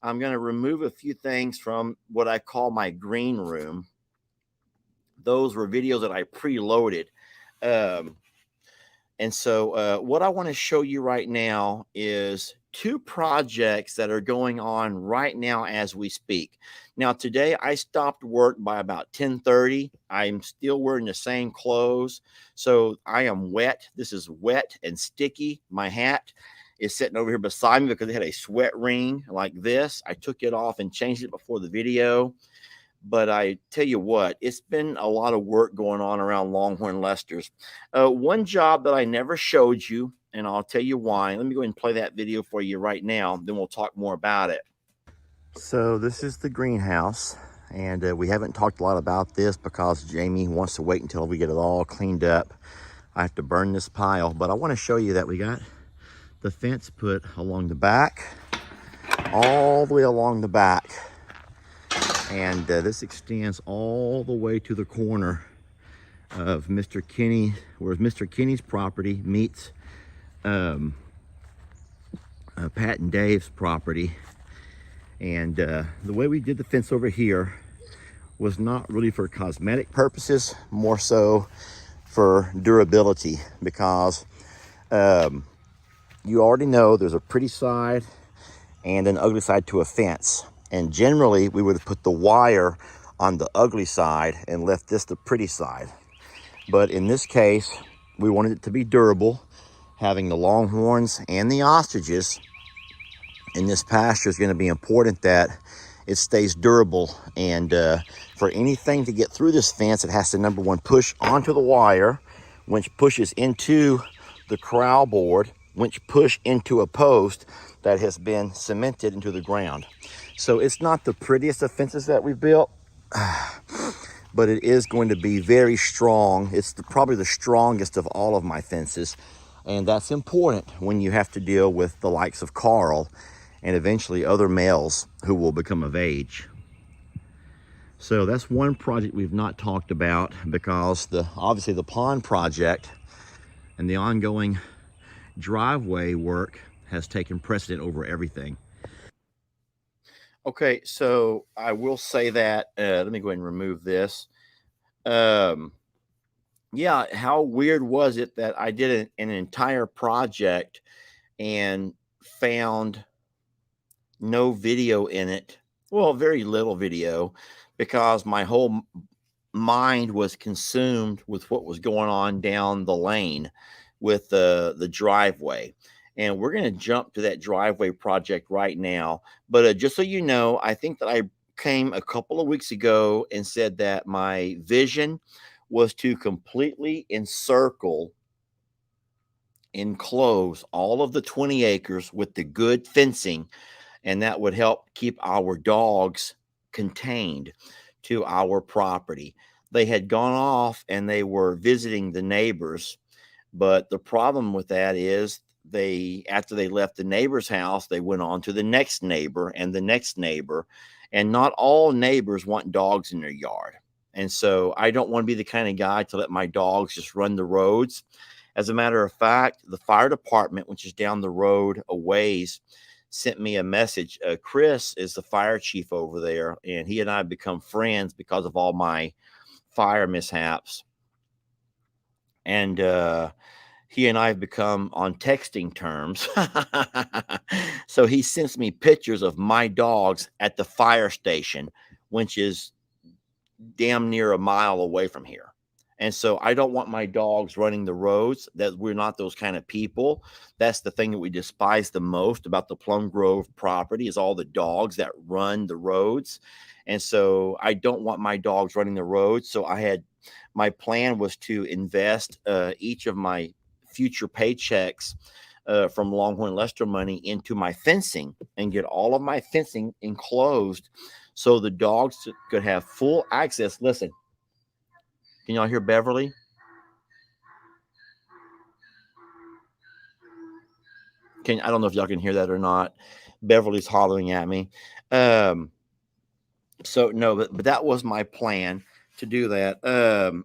I'm going to remove a few things from what I call my green room. Those were videos that I preloaded. And so what I want to show you right now is two projects that are going on right now as we speak. Now, today I stopped work by about 10:30. I'm still wearing the same clothes. So I am wet. This is wet and sticky. My hat is sitting over here beside me because it had a sweat ring like this. I took it off and changed it before the video. But I tell you what, it's been a lot of work going on around Longhorn Lester's. One job that I never showed you, and I'll tell you why. Let me go ahead and play that video for you right now. Then we'll talk more about it. So this is the greenhouse. And we haven't talked a lot about this because Jamie wants to wait until we get it all cleaned up. I have to burn this pile. But I want to show you that we got the fence put along the back. All the way along the back. And this extends all the way to the corner of Mr. Kenny, where Mr. Kenny's property meets Pat and Dave's property. And the way we did the fence over here was not really for cosmetic purposes, more so for durability, because you already know there's a pretty side and an ugly side to a fence. And generally, we would have put the wire on the ugly side and left this the pretty side. But in this case, we wanted it to be durable, having the longhorns and the ostriches in this pasture is going to be important that it stays durable. And for anything to get through this fence, it has to, number one, push onto the wire, which pushes into the corral board, which push into a post that has been cemented into the ground. So it's not the prettiest of fences that we've built, but it is going to be very strong. It's probably the strongest of all of my fences. And that's important when you have to deal with the likes of Carl and eventually other males who will become of age. So that's one project we've not talked about, because obviously the pond project and the ongoing driveway work has taken precedent over everything. Okay, so I will say that, let me go ahead and remove this. Yeah, how weird was it that I did an entire project and found no video in it? Well, very little video, because my whole mind was consumed with what was going on down the lane with the driveway. And we're going to jump to that driveway project right now. But just so you know, I think that I came a couple of weeks ago and said that my vision was to completely enclose all of the 20 acres with the good fencing, and that would help keep our dogs contained to our property. They had gone off and they were visiting the neighbors, but the problem with that is after they left the neighbor's house, they went on to the next neighbor and the next neighbor, and not all neighbors want dogs in their yard. And so I don't want to be the kind of guy to let my dogs just run the roads. As a matter of fact, the fire department, which is down the road a ways, sent me a message. Chris is the fire chief over there, and he and I have become friends because of all my fire mishaps. And he and I have become on texting terms. So he sends me pictures of my dogs at the fire station, which is damn near a mile away from here. And so I don't want my dogs running the roads. That we're not those kind of people. That's the thing that we despise the most about the Plum Grove property, is all the dogs that run the roads. And so I don't want my dogs running the roads. So my plan was to invest each of my future paychecks from Longhorn Lester money into my fencing and get all of my fencing enclosed so the dogs could have full access. Listen, can y'all hear Beverly? I don't know if y'all can hear that or not. Beverly's hollering at me. So no, but that was my plan to do that.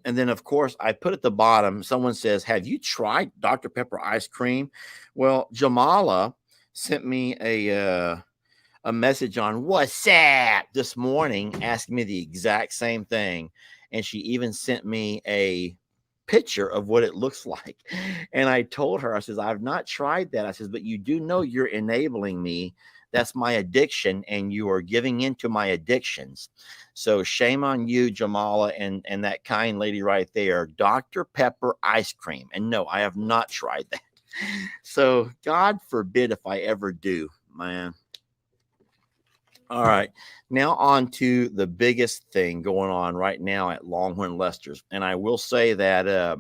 And then of course I put at the bottom, someone says, have you tried Dr. Pepper ice cream? Well, Jamala sent me a message on WhatsApp this morning asking me the exact same thing. And she even sent me a picture of what it looks like. And I told her, I says, I've not tried that. I says, but you do know you're enabling me. That's my addiction, and you are giving into my addictions. So shame on you, Jamala, and that kind lady right there, Dr. Pepper ice cream. And no, I have not tried that. So God forbid if I ever do, man. All right, now on to the biggest thing going on right now at Longhorn Lester's. And I will say that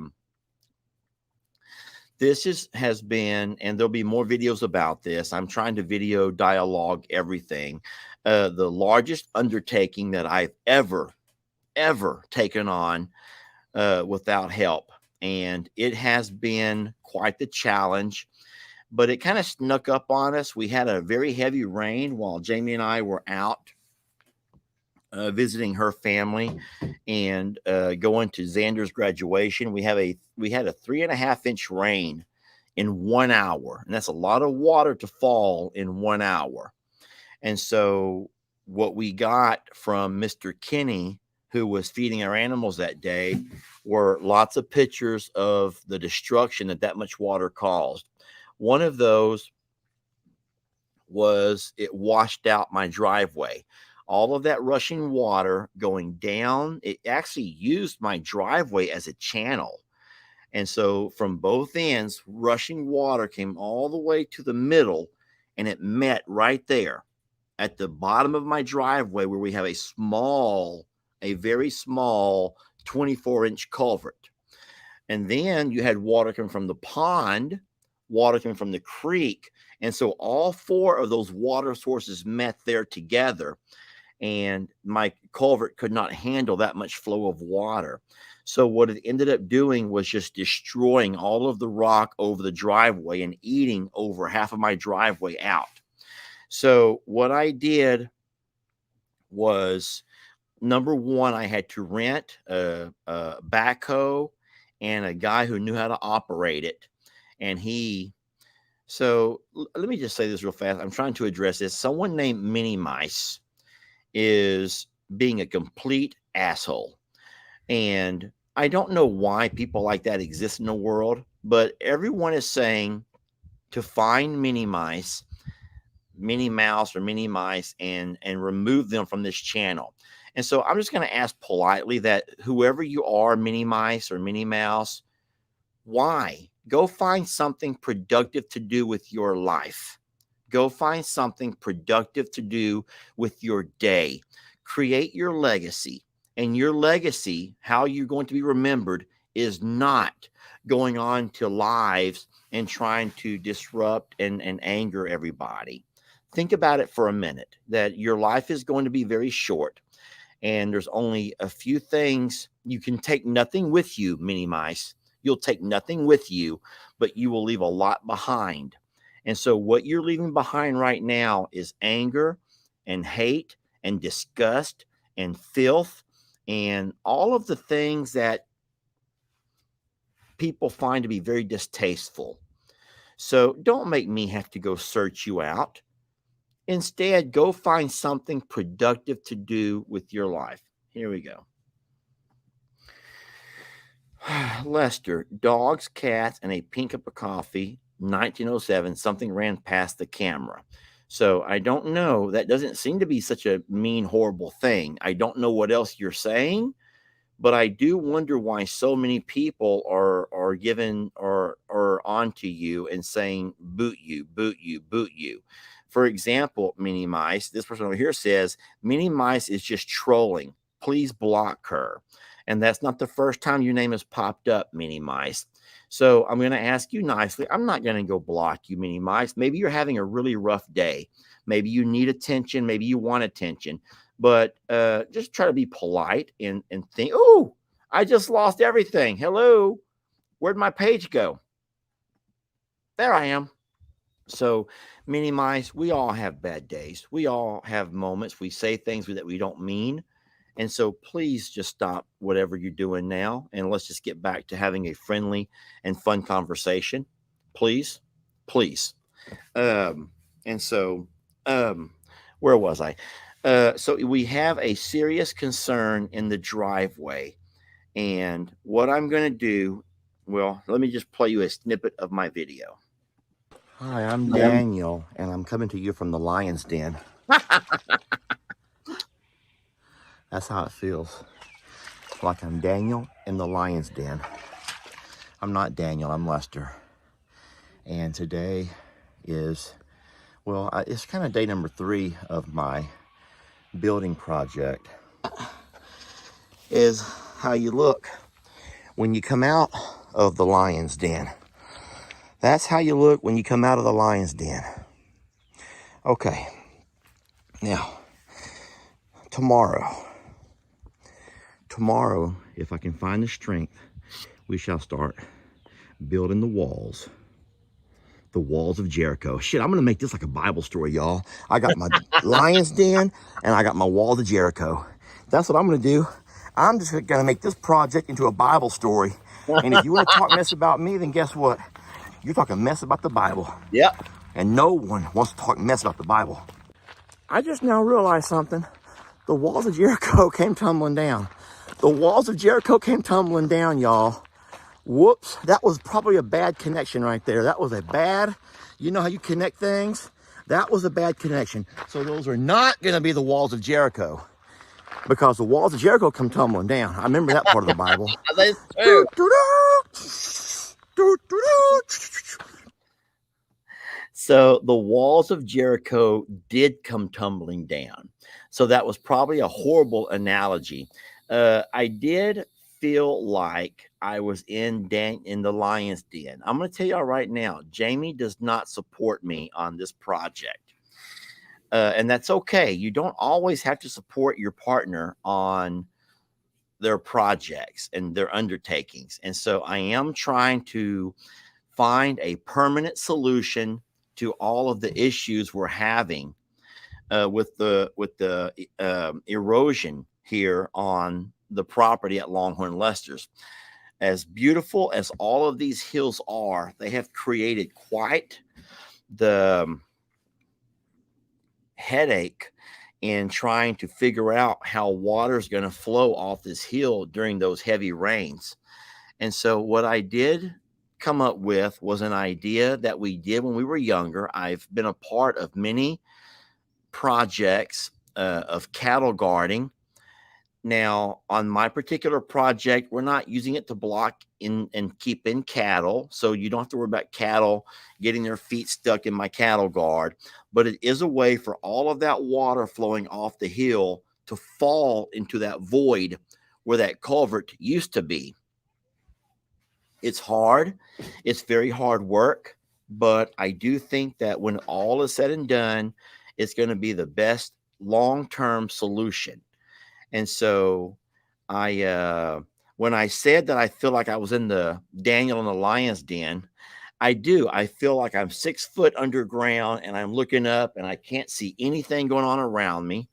this has been, and there'll be more videos about this. I'm trying to video dialogue everything. The largest undertaking that I've ever taken on without help. And it has been quite the challenge. But it kind of snuck up on us. We had a very heavy rain while Jamie and I were out visiting her family and going to Xander's graduation. We had a 3.5-inch rain in 1 hour, and that's a lot of water to fall in 1 hour. And so what we got from Mr. Kinney, who was feeding our animals that day, were lots of pictures of the destruction that much water caused. One of those was it washed out my driveway. All of that rushing water going down, it actually used my driveway as a channel. And so from both ends, rushing water came all the way to the middle, and it met right there at the bottom of my driveway where we have a very small 24-inch culvert. And then you had water coming from the pond, water coming from the creek. And so all four of those water sources met there together. And my culvert could not handle that much flow of water. So what it ended up doing was just destroying all of the rock over the driveway and eating over half of my driveway out. So what I did was, number one, I had to rent a backhoe and a guy who knew how to operate it. And let me just say this real fast. I'm trying to address this. Someone named Mini Mice is being a complete asshole. And I don't know why people like that exist in the world, but everyone is saying to find Minnie Mouse or Minnie Mice and remove them from this channel. And so I'm just going to ask politely that whoever you are, Minnie Mice or Minnie Mouse, why? Go find something productive to do with your life. Go find something productive to do with your day. Create your legacy. And your legacy, how you're going to be remembered, is not going on to lives and trying to disrupt and anger everybody. Think about it for a minute, that your life is going to be very short. And there's only a few things. You can take nothing with you, Minnie Mice. You'll take nothing with you, but you will leave a lot behind. And so what you're leaving behind right now is anger and hate and disgust and filth and all of the things that people find to be very distasteful. So don't make me have to go search you out. Instead, go find something productive to do with your life. Here we go. Lester, dogs, cats, and a pink cup of coffee, 1907, something ran past the camera. So I don't know. That doesn't seem to be such a mean, horrible thing. I don't know what else you're saying, but I do wonder why so many people are given or onto you and saying, boot you, boot you, boot you. For example, Minnie Mice, this person over here says, Minnie Mice is just trolling. Please block her. And that's not the first time your name has popped up, Minnie Mice. So I'm going to ask you nicely. I'm not going to go block you, Minnie Mice. Maybe you're having a really rough day. Maybe you need attention. Maybe you want attention. But just try to be polite and think, oh, I just lost everything. Hello. Where'd my page go? There I am. So, Minnie Mice, we all have bad days. We all have moments. We say things that we don't mean. And so please just stop whatever you're doing now. And let's just get back to having a friendly and fun conversation. Please. Please. Where was I? So we have a serious concern in the driveway. And what I'm going to do, well, let me just play you a snippet of my video. Hi, I'm Daniel, and I'm coming to you from the lion's den. That's how it feels. Like I'm Daniel in the lion's den. I'm not Daniel, I'm Lester. And today is, well, it's kind of day number 3 of my building project. Is how you look when you come out of the lion's den. That's how you look when you come out of the lion's den. Okay. Now, tomorrow, if I can find the strength, we shall start building the walls of Jericho. Shit, I'm going to make this like a Bible story, y'all. I got my lion's den and I got my walls of Jericho. That's what I'm going to do. I'm just going to make this project into a Bible story. And if you want to talk mess about me, then guess what? You're talking mess about the Bible. Yep. And no one wants to talk mess about the Bible. I just now realized something. The walls of Jericho came tumbling down. The walls of Jericho came tumbling down, y'all. Whoops. That was probably a bad connection right there. That was a bad, you know how you connect things? That was a bad connection. So those are not going to be the walls of Jericho. Because the walls of Jericho come tumbling down. I remember that part of the Bible. That's true. So the walls of Jericho did come tumbling down. So that was probably a horrible analogy. I did feel like I was in the lion's den. I'm going to tell y'all right now, Jamie does not support me on this project. And that's okay. You don't always have to support your partner on their projects and their undertakings. And so I am trying to find a permanent solution to all of the issues we're having with the erosion here on the property at Longhorn Lester's. As beautiful as all of these hills are, they have created quite the headache in trying to figure out how water is going to flow off this hill during those heavy rains. And so what I did come up with was an idea that we did when we were younger. I've been a part of many projects of cattle guarding. Now, on my particular project, we're not using it to block in and keep in cattle. So you don't have to worry about cattle getting their feet stuck in my cattle guard. But it is a way for all of that water flowing off the hill to fall into that void where that culvert used to be. It's hard. It's very hard work. But I do think that when all is said and done, it's going to be the best long-term solution. And so when I said that I feel like I was in the Daniel and the lion's den, I do. I feel like I'm 6 foot underground and I'm looking up and I can't see anything going on around me.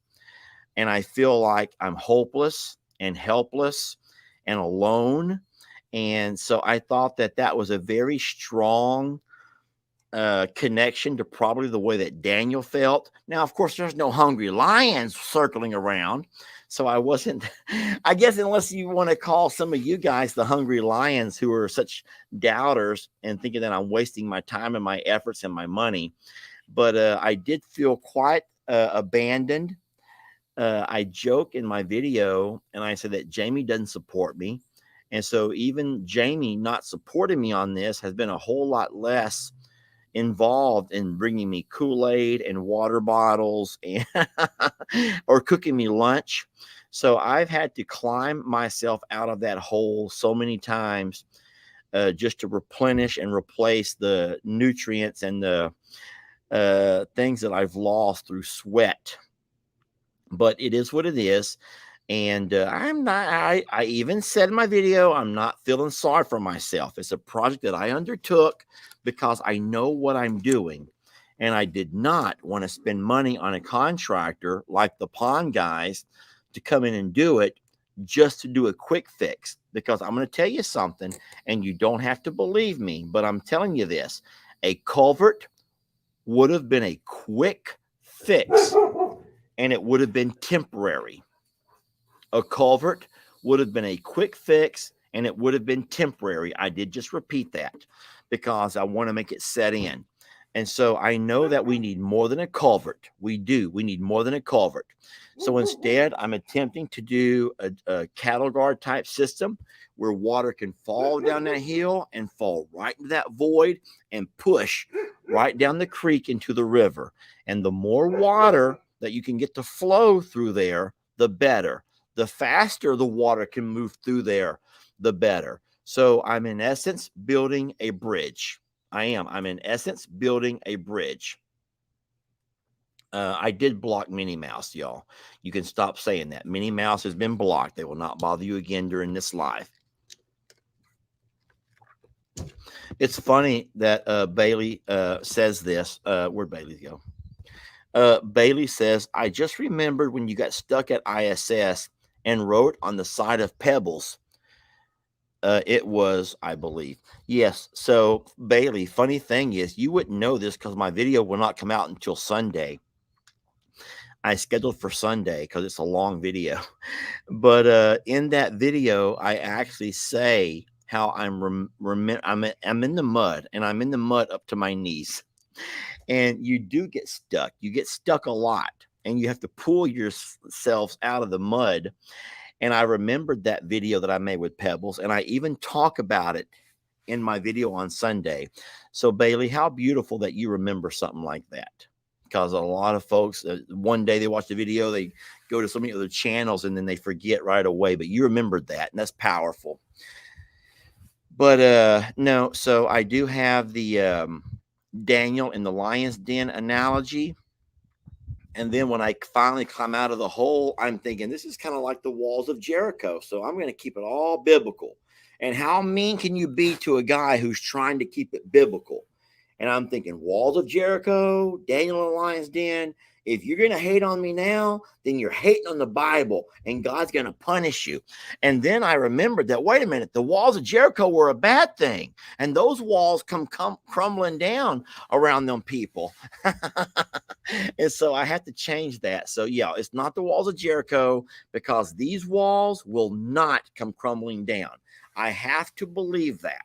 And I feel like I'm hopeless and helpless and alone. And so I thought that that was a very strong connection to probably the way that Daniel felt. Now, of course, there's no hungry lions circling around. So I wasn't, I guess, unless you want to call some of you guys the hungry lions who are such doubters and thinking that I'm wasting my time and my efforts and my money. But I did feel quite abandoned. I joke in my video and I said that Jamie doesn't support me. And so even Jamie not supporting me on this has been a whole lot less involved in bringing me Kool-Aid and water bottles and or cooking me lunch. So I've had to climb myself out of that hole so many times just to replenish and replace the nutrients and the things that I've lost through sweat. But it is what it is. And I'm not, I even said in my video, I'm not feeling sorry for myself. It's a project that I undertook because I know what I'm doing. And I did not want to spend money on a contractor like the pond guys to come in and do it just to do a quick fix. Because I'm going to tell you something, and you don't have to believe me, but I'm telling you this. A culvert would have been a quick fix, and it would have been temporary. A culvert would have been a quick fix and it would have been temporary. I did just repeat that because I want to make it set in. And so I know that we need more than a culvert. We do. We need more than a culvert. So instead, I'm attempting to do a cattle guard type system where water can fall down that hill and fall right into that void and push right down the creek into the river. And the more water that you can get to flow through there, the better. The faster the water can move through there, the better. So I'm in essence building a bridge. I'm in essence building a bridge. I did block Minnie Mouse, y'all. You can stop saying that. Minnie Mouse has been blocked. They will not bother you again during this live. It's funny that Bailey says this. Where'd Bailey go? Bailey says, I just remembered when you got stuck at ISS and wrote on the side of pebbles. It was, I believe. Yes. So Bailey, funny thing is you wouldn't know this because my video will not come out until Sunday. I scheduled for Sunday because it's a long video. But in that video, I actually say how I'm in the mud and I'm in the mud up to my knees. And you do get stuck. You get stuck a lot and you have to pull yourselves out of the mud. And I remembered that video that I made with Pebbles, and I even talk about it in my video on Sunday. So Bailey, how beautiful that you remember something like that. Because a lot of folks, one day they watch the video, they go to so many other channels, and then they forget right away. But you remembered that, and that's powerful. But no, so I do have the Daniel in the lion's den analogy. And then when I finally come out of the hole, I'm thinking this is kind of like the walls of Jericho. So I'm going to keep it all biblical. And how mean can you be to a guy who's trying to keep it biblical? And I'm thinking, walls of Jericho, Daniel in the lion's den. If you're going to hate on me now, then you're hating on the Bible, and God's going to punish you. And then I remembered that, wait a minute, the walls of Jericho were a bad thing. And those walls come crumbling down around them people. And so I had to change that. So yeah, it's not the walls of Jericho, because these walls will not come crumbling down. I have to believe that.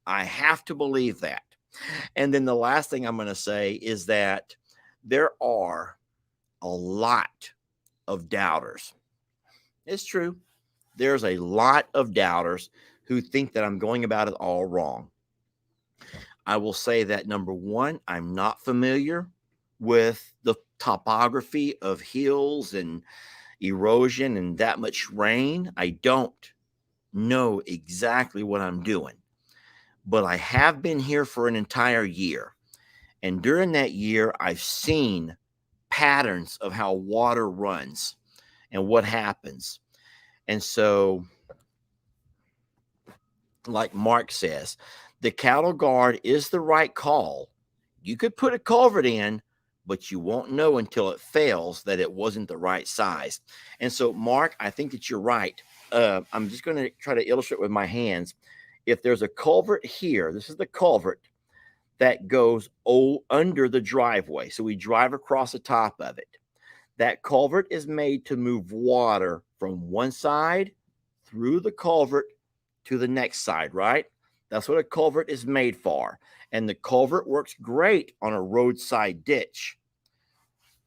I have to believe that. And then the last thing I'm going to say is that there are a lot of doubters. It's true. There's a lot of doubters who think that I'm going about it all wrong. I will say that, number one, I'm not familiar with the topography of hills and erosion and that much rain. I don't know exactly what I'm doing. But I have been here for an entire year. And during that year, I've seen patterns of how water runs and what happens. And so, like Mark says, the cattle guard is the right call. You could put a culvert in, but you won't know until it fails that it wasn't the right size. And so, Mark, I think that you're right. I'm just going to try to illustrate with my hands. If there's a culvert here, this is the culvert that goes under the driveway. So we drive across the top of it. That culvert is made to move water from one side through the culvert to the next side, right? That's what a culvert is made for. And the culvert works great on a roadside ditch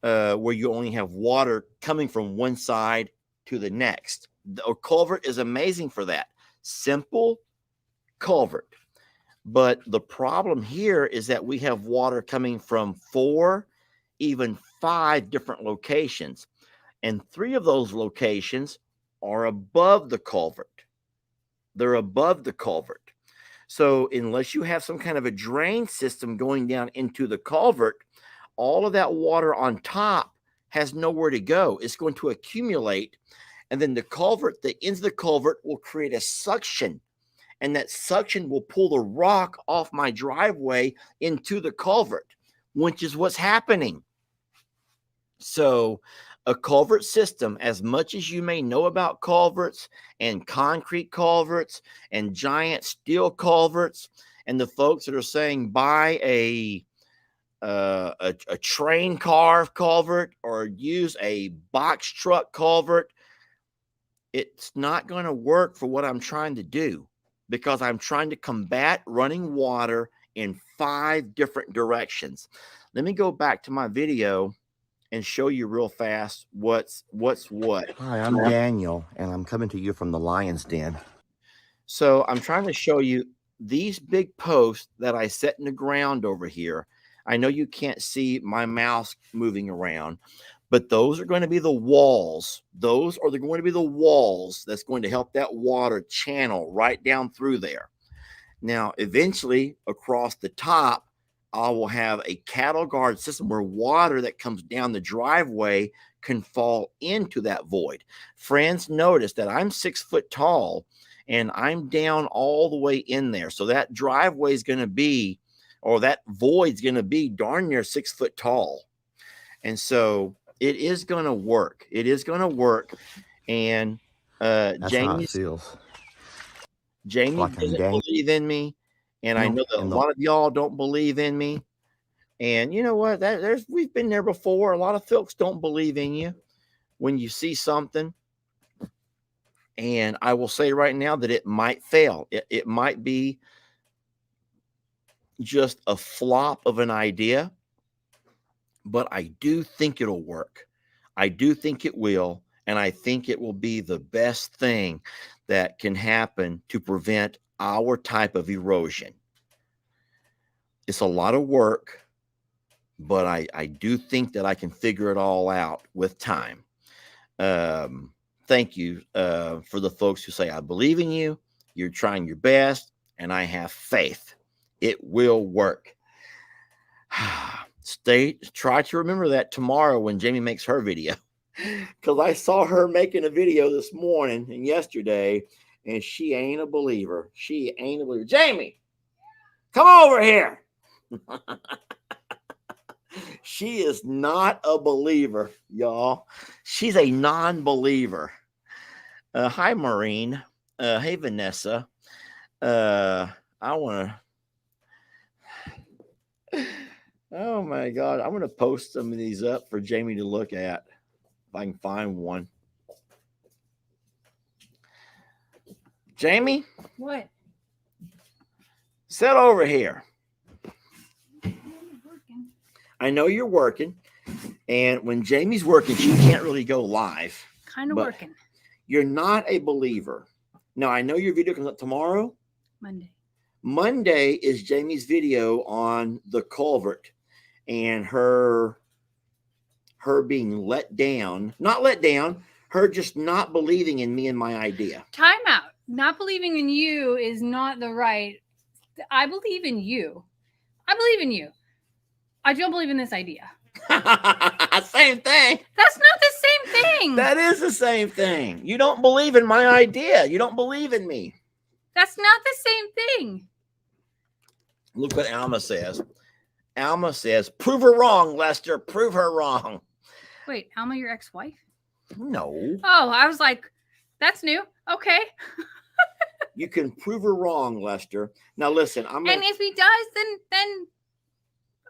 where you only have water coming from one side to the next. A culvert is amazing for that. Simple culvert. But the problem here is that we have water coming from 4, even 5 different locations. And 3 of those locations are above the culvert. They're above the culvert. So unless you have some kind of a drain system going down into the culvert, all of that water on top has nowhere to go. It's going to accumulate. And then the culvert, the ends of the culvert will create a suction. And that suction will pull the rock off my driveway into the culvert, which is what's happening. So a culvert system, as much as you may know about culverts and concrete culverts and giant steel culverts, and the folks that are saying buy a train car culvert or use a box truck culvert, it's not going to work for what I'm trying to do, because I'm trying to combat running water in 5 different directions. Let me go back to my video and show you real fast what's what. Hi, I'm Daniel, and I'm coming to you from the lion's den. So I'm trying to show you these big posts that I set in the ground over here. I know you can't see my mouse moving around, but those are going to be the walls. Those are going to be the walls that's going to help that water channel right down through there. Now, eventually, across the top, I will have a cattle guard system where water that comes down the driveway can fall into that void. Friends, notice that I'm 6 foot tall and I'm down all the way in there. So that driveway is going to be, or that void's going to be darn near 6 foot tall. And so it is going to work. It is going to work. And That's how it feels. Jamie Like doesn't believe in me. And I know that a lot of y'all don't believe in me. And you know what? We've been there before. A lot of folks don't believe in you when you see something. And I will say right now that it might fail. It might be just a flop of an idea. But I do think it'll work. I do think it will. And I think it will be the best thing that can happen to prevent our type of erosion. It's a lot of work, but I do think that I can figure it all out with time. Thank you for the folks who say, I believe in you, you're trying your best, and I have faith. It will work. Try to remember that tomorrow when Jamie makes her video. Because I saw her making a video this morning and yesterday, and she ain't a believer. She ain't a believer. Jamie, come over here. She is not a believer, y'all. She's a non-believer. Hi, Maureen. Hey, Vanessa. I want to. Oh my God! I'm going to post some of these up for Jamie to look at if I can find one. Jamie, What? sit over here. I know you're working, and when Jamie's working, she can't really go live. Kind of working. You're not a believer. Now, I know your video comes up tomorrow. Monday. Monday is Jamie's video on the Culvert and her being let down. Not let down, her just not believing in me and my idea. Time out. Not believing in you is not the right. I believe in you. I believe in you. I don't believe in this idea. Same thing. That's not the same thing. That is the same thing. You don't believe in my idea. You don't believe in me. That's not the same thing. Look what Alma says. Alma says, prove her wrong, Lester. Prove her wrong. Wait, Alma, your ex-wife? No. Oh, I was like, that's new. Okay. You can prove her wrong, Lester. Now listen, And if he does, then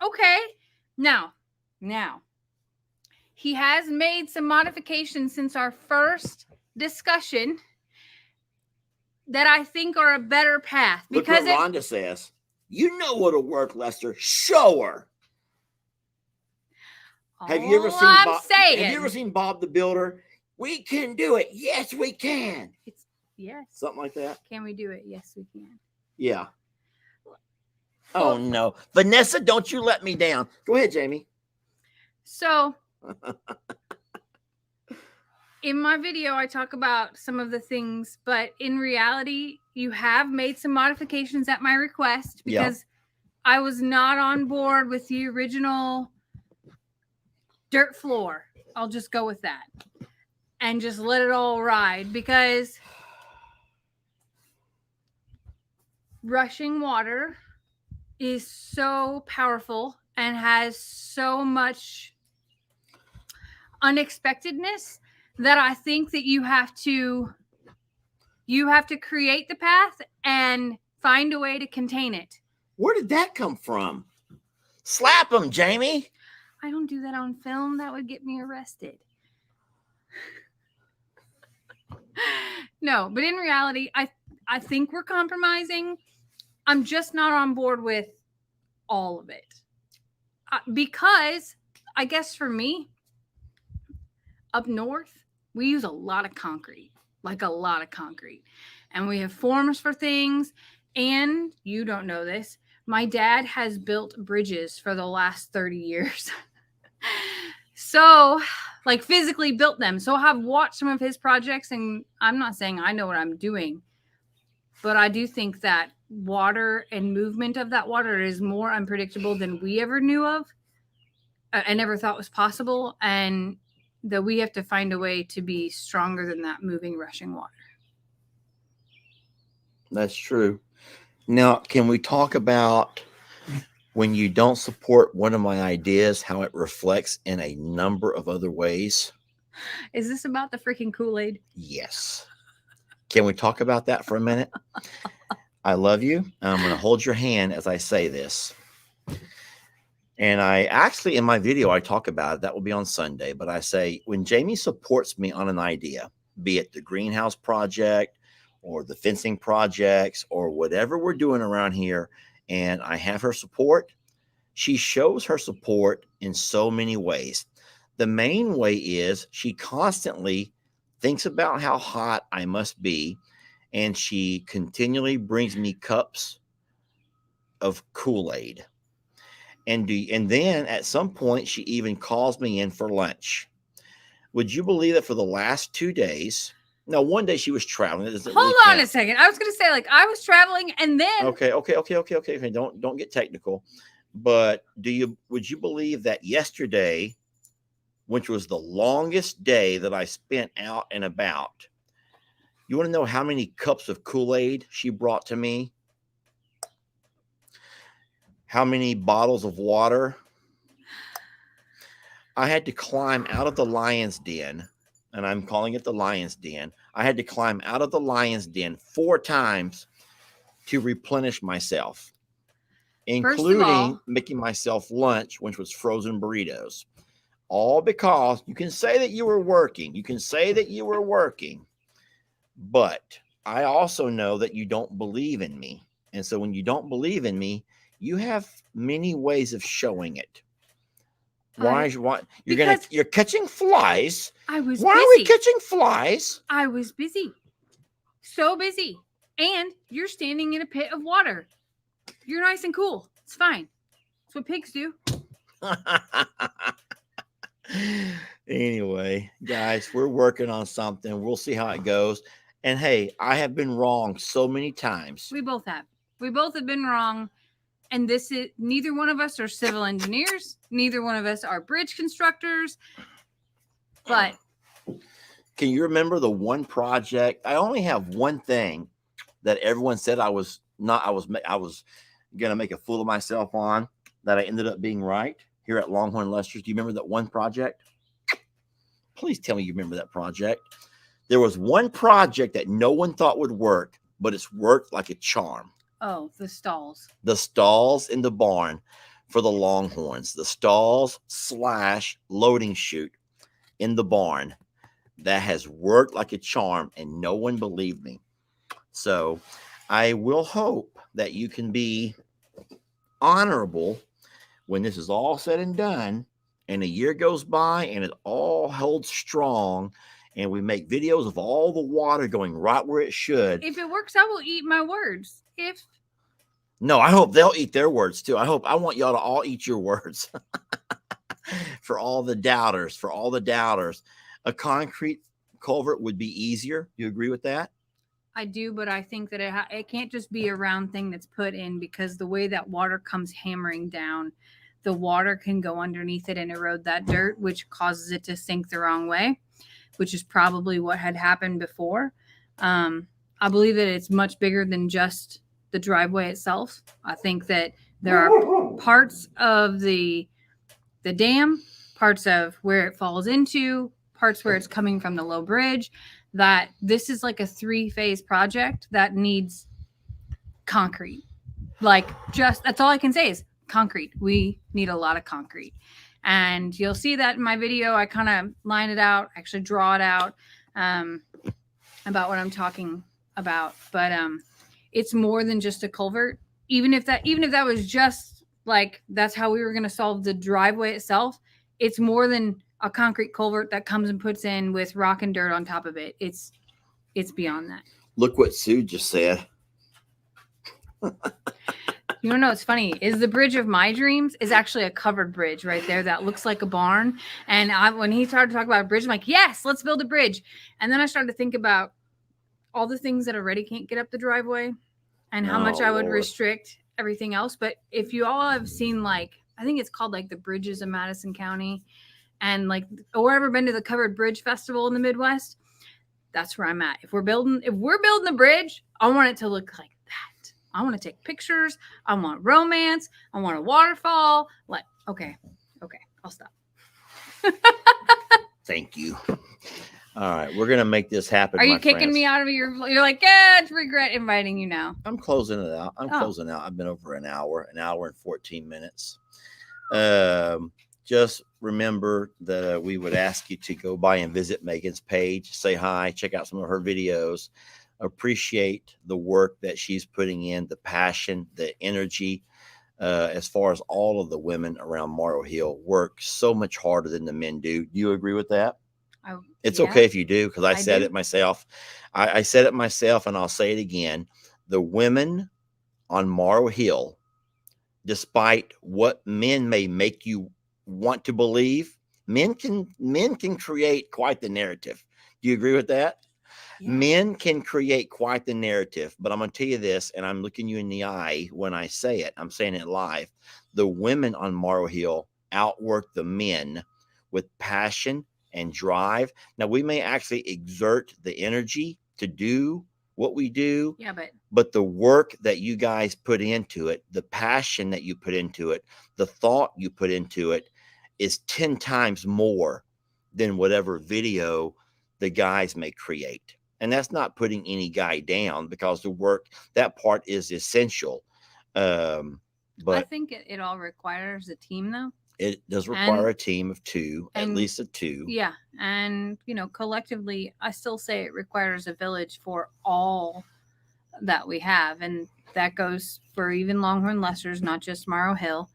okay. Now, he has made some modifications since our first discussion that I think are a better path. Because look what Rhonda says. You know what'll work, Lester. Show her. Have you ever seen Bob? Have you ever seen Bob the Builder? We can do it. Yes, we can. Yes. Something like that. Can we do it? Yes, we can. Yeah. Oh no, Vanessa, don't you let me down. Go ahead, Jamie. So in my video, I talk about some of the things, but in reality, you have made some modifications at my request because I was not on board with the original dirt floor. I'll just go with that and just let it all ride because rushing water is so powerful and has so much unexpectedness that I think that you have to create the path and find a way to contain it. Where did that come from? Slap him, Jamie. I don't do that on film. That would get me arrested. No, but in reality, I think we're compromising. I'm just not on board with all of it. Because I guess for me, up north, we use a lot of concrete, like a lot of concrete. And we have forms for things. And you don't know this. My dad has built bridges for the last 30 years. So, like physically built them. So I've watched some of his projects and I'm not saying I know what I'm doing, but I do think that water and movement of that water is more unpredictable than we ever knew of. I never thought was possible. And that we have to find a way to be stronger than that moving, rushing water. That's true. Now, can we talk about when you don't support one of my ideas, how it reflects in a number of other ways? Is this about the freaking Kool-Aid? Yes. Can we talk about that for a minute? I love you. I'm going to hold your hand as I say this. And I actually, in my video, I talk about it. That will be on Sunday. But I say, when Jamie supports me on an idea, be it the greenhouse project or the fencing projects or whatever we're doing around here, and I have her support, she shows her support in so many ways. The main way is she constantly thinks about how hot I must be and she continually brings me cups of Kool-Aid. And then at some point, she even calls me in for lunch. Would you believe that for the last 2 days? No, one day she was traveling. It doesn't Hold really on count. a second. I was going to say, like, I was traveling and then. Okay. Don't get technical. But would you believe that yesterday, which was the longest day that I spent out and about, you want to know how many cups of Kool-Aid she brought to me? How many bottles of water? I had to climb out of the lion's den, and I'm calling it the lion's den. I had to climb out of the lion's den 4 times to replenish myself, including making myself lunch, which was frozen burritos. All because you can say that you were working. You can say that you were working, but I also know that you don't believe in me. And so when you don't believe in me, you have many ways of showing it. Why you're catching flies? I was Why busy. are we catching flies? I was busy. So busy. And you're standing in a pit of water. You're nice and cool. It's fine. That's what pigs do. Anyway, guys, we're working on something. We'll see how it goes. And hey, I have been wrong so many times. We both have. We both have been wrong. And this is neither one of us are civil engineers. Neither one of us are bridge constructors. But can you remember the one project? I only have one thing that everyone said I was gonna make a fool of myself on, that I ended up being right here at Longhorn Lester's. Do you remember that one project? Please tell me you remember that project. There was one project that no one thought would work, but it's worked like a charm. Oh, the stalls. The stalls in the barn for the Longhorns. The stalls / loading chute in the barn. That has worked like a charm, and no one believed me. So I will hope that you can be honorable when this is all said and done, and a year goes by and it all holds strong, and we make videos of all the water going right where it should. If it works, I will eat my words. No, I hope they'll eat their words too. I want y'all to all eat your words. For all the doubters, a concrete culvert would be easier. Do you agree with that? I do, but I think that it can't just be a round thing that's put in, because the way that water comes hammering down, the water can go underneath it and erode that dirt, which causes it to sink the wrong way, which is probably what had happened before. I believe that it's much bigger than just the driveway itself. I think that there are parts of the dam, parts of where it falls into, parts where it's coming from the low bridge, that this is like a 3-phase project that needs concrete. That's all I can say is concrete. We need a lot of concrete. And you'll see that in my video. I kind of line it out, actually draw it out about what I'm talking about. But it's more than just a culvert. Even if that was just like, that's how we were going to solve the driveway itself, it's more than a concrete culvert that comes and puts in with rock and dirt on top of it. It's beyond that. Look what Sue just said. You don't know what's funny is the bridge of my dreams is actually a covered bridge right there that looks like a barn. And when he started to talk about a bridge, I'm like, yes, let's build a bridge. And then I started to think about all the things that already can't get up the driveway and how much I would restrict everything else. But if you all have seen, like, I think it's called like the Bridges of Madison County, and like, or ever been to the Covered Bridge Festival in the Midwest, that's where I'm at. If we're building a bridge, I want it to look like that. I want to take pictures. I want romance. I want a waterfall. Like, okay, I'll stop. Thank you. All right, we're gonna make this happen. Are you kicking me out of your? You're like, yeah, it's regret inviting you now. I'm closing it out. Closing out. I've been over an hour and 14 minutes. Just remember that we would ask you to go by and visit Megan's page, say hi, check out some of her videos. Appreciate the work that she's putting in, the passion, the energy. As far as all of the women around Morrow Hill work so much harder than the men do. Do you agree with that? It's Yeah, okay if you do, because I said do. it myself. I said it myself, and I'll say it again. The women on Morrow Hill, despite what men may make you want to believe, men can create quite the narrative. Do you agree with that? Yeah. Men can create quite the narrative, but I'm going to tell you this, and I'm looking you in the eye when I say it. I'm saying it live. The women on Morrow Hill outwork the men with passion and drive. Now, we may actually exert the energy to do what we do. Yeah, but the work that you guys put into it, the passion that you put into it, the thought you put into it is 10 times more than whatever video the guys may create. And that's not putting any guy down, because the work, that part is essential. I But think it all requires a team, though. it does require a team of two, at and- least of two. Yeah, and collectively, I still say it requires a village for all that we have, and that goes for even Longhorn Lesters, not just Morrow Hill.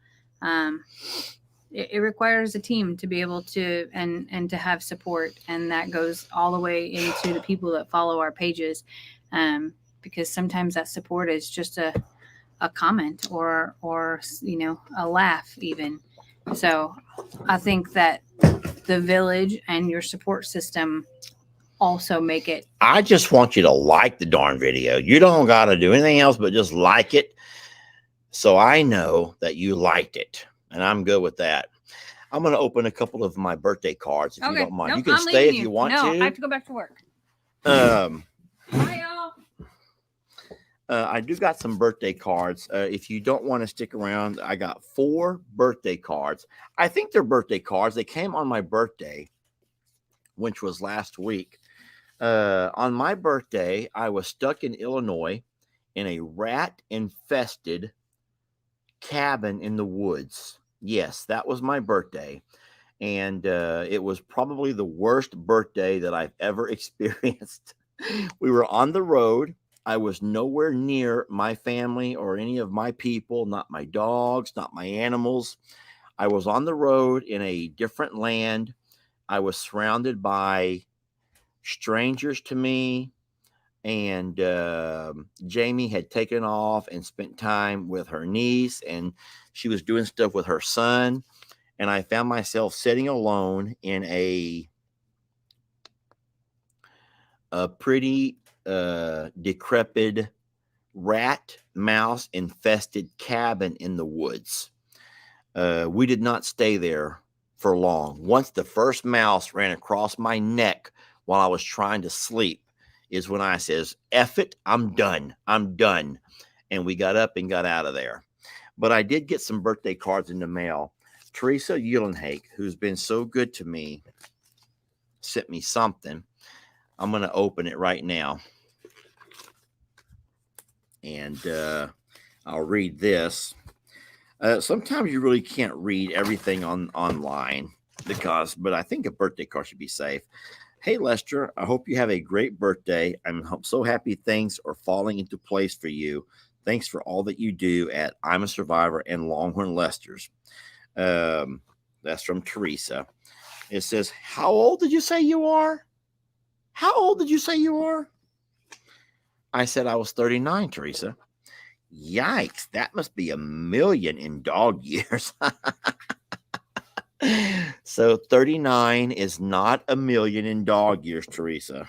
It requires a team to be able to and to have support, and that goes all the way into the people that follow our pages, because sometimes that support is just a comment or a laugh even. So I think that the village and your support system also make it. I just want you to like the darn video. You don't got to do anything else but just like it, so I know that you liked it, and I'm good with that. I'm going to open a couple of my birthday cards, if you don't mind. Nope, You can I'm stay if leaving you want no, to. I have to go back to work. Bye, y'all. I do got some birthday cards. If you don't want to stick around, I got 4 birthday cards. I think they're birthday cards. They came on my birthday, which was last week. On my birthday, I was stuck in Illinois in a rat-infested cabin in the woods. Yes, that was my birthday. And it was probably the worst birthday that I've ever experienced. We were on the road. I was nowhere near my family or any of my people, not my dogs, not my animals. I was on the road in a different land. I was surrounded by strangers to me. And Jamie had taken off and spent time with her niece, and she was doing stuff with her son. And I found myself sitting alone in a pretty decrepit rat mouse infested cabin in the woods. We did not stay there for long. Once the first mouse ran across my neck while I was trying to sleep is when I says, F it, I'm done. And we got up and got out of there. But I did get some birthday cards in the mail. Teresa Eulenhake, who's been so good to me, sent me something. I'm going to open it right now. And I'll read this. Sometimes you really can't read everything online but I think a birthday card should be safe. Hey, Lester, I hope you have a great birthday. I'm so happy things are falling into place for you. Thanks for all that you do at I'm a Survivor and Longhorn Lesters. That's from Teresa. It says, how old did you say you are? How old did you say you are? I said I was 39, Teresa. Yikes, that must be 1,000,000 in dog years. So 39 is not 1,000,000 in dog years, Teresa.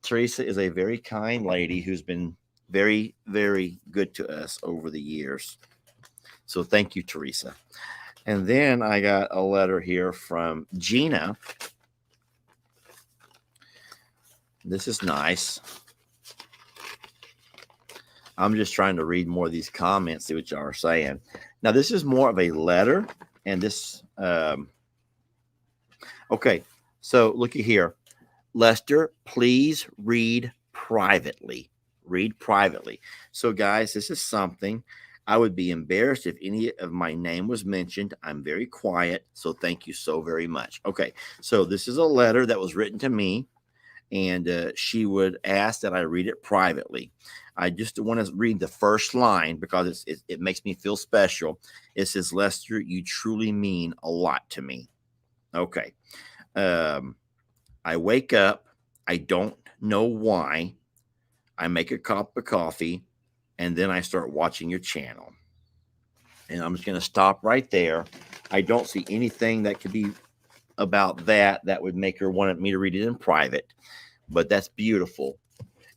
Teresa is a very kind lady who's been very, very good to us over the years. So thank you, Teresa. And then I got a letter here from Gina. This is nice. I'm just trying to read more of these comments, see what y'all are saying. Now, this is more of a letter, and this, okay, so looky here. Lester, please read privately. Read privately. So, guys, this is something. I would be embarrassed if any of my name was mentioned. I'm very quiet, so thank you so very much. Okay, so this is a letter that was written to me, and she would ask that I read it privately. I just want to read the first line because it makes me feel special. It says, Lester, you truly mean a lot to me. Okay. I wake up. I don't know why. I make a cup of coffee, and then I start watching your channel. And I'm just going to stop right there. I don't see anything that could be about that would make her want me to read it in private, but that's beautiful.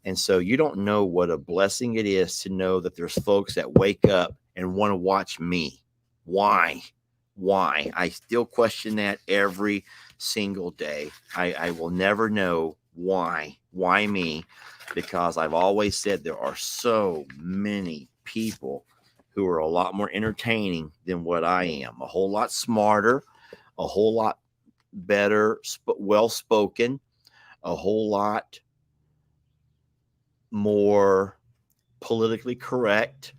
And so you don't know what a blessing it is to know that there's folks that wake up and want to watch me. Why? I still question that every single day. I will never know why me, because I've always said there are so many people who are a lot more entertaining than what I am, a whole lot smarter, a whole lot better, well spoken, a whole lot more politically correct,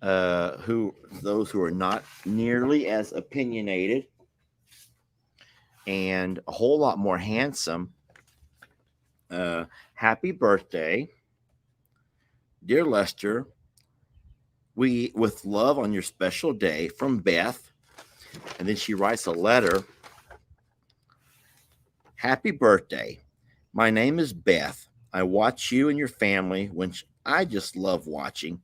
those who are not nearly as opinionated, and a whole lot more handsome. Happy birthday, dear Lester. We, with love on your special day, from Beth. And then she writes a letter. Happy birthday. My name is Beth. I watch you and your family, which I just love watching.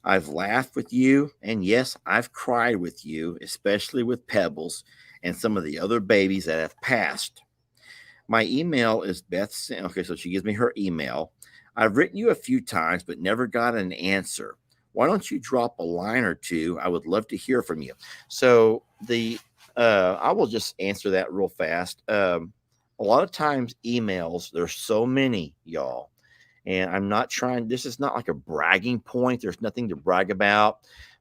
I've laughed with you, and yes, I've cried with you, especially with Pebbles and some of the other babies that have passed. My email is Beth. Okay, so she gives me her email. I've written you a few times, but never got an answer. Why don't you drop a line or two? I would love to hear from you. So I will just answer that real fast. A lot of times emails, there's so many, y'all. And I'm not trying, this is not like a bragging point. There's nothing to brag about.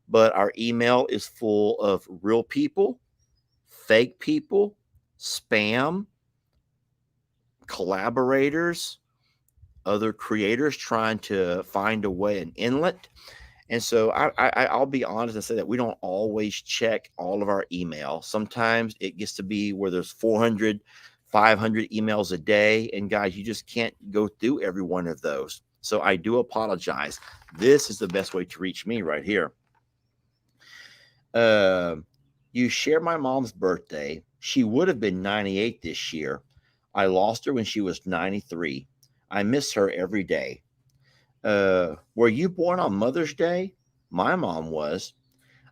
But our email is full of real people, fake people, spam, collaborators, other creators trying to find a way, an inlet. And so I'll be honest and say that we don't always check all of our email. Sometimes it gets to be where there's 400, 500 emails a day. And guys, you just can't go through every one of those. So I do apologize. This is the best way to reach me right here. You share my mom's birthday. She would have been 98 this year. I lost her when she was 93. I miss her every day. Were you born on Mother's Day? My mom was.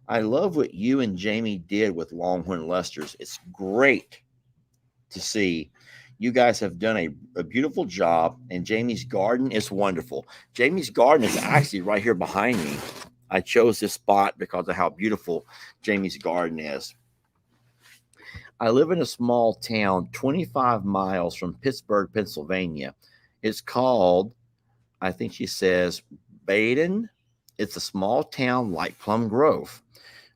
I love what you and Jamie did with Longhorn Lesters. It's great to see. You guys have done a beautiful job, and Jamie's garden is wonderful. Jamie's garden is actually right here behind me. I chose this spot because of how beautiful Jamie's garden is. I live in a small town 25 miles from Pittsburgh, Pennsylvania. It's called, I think she says, Baden. It's a small town like Plum Grove.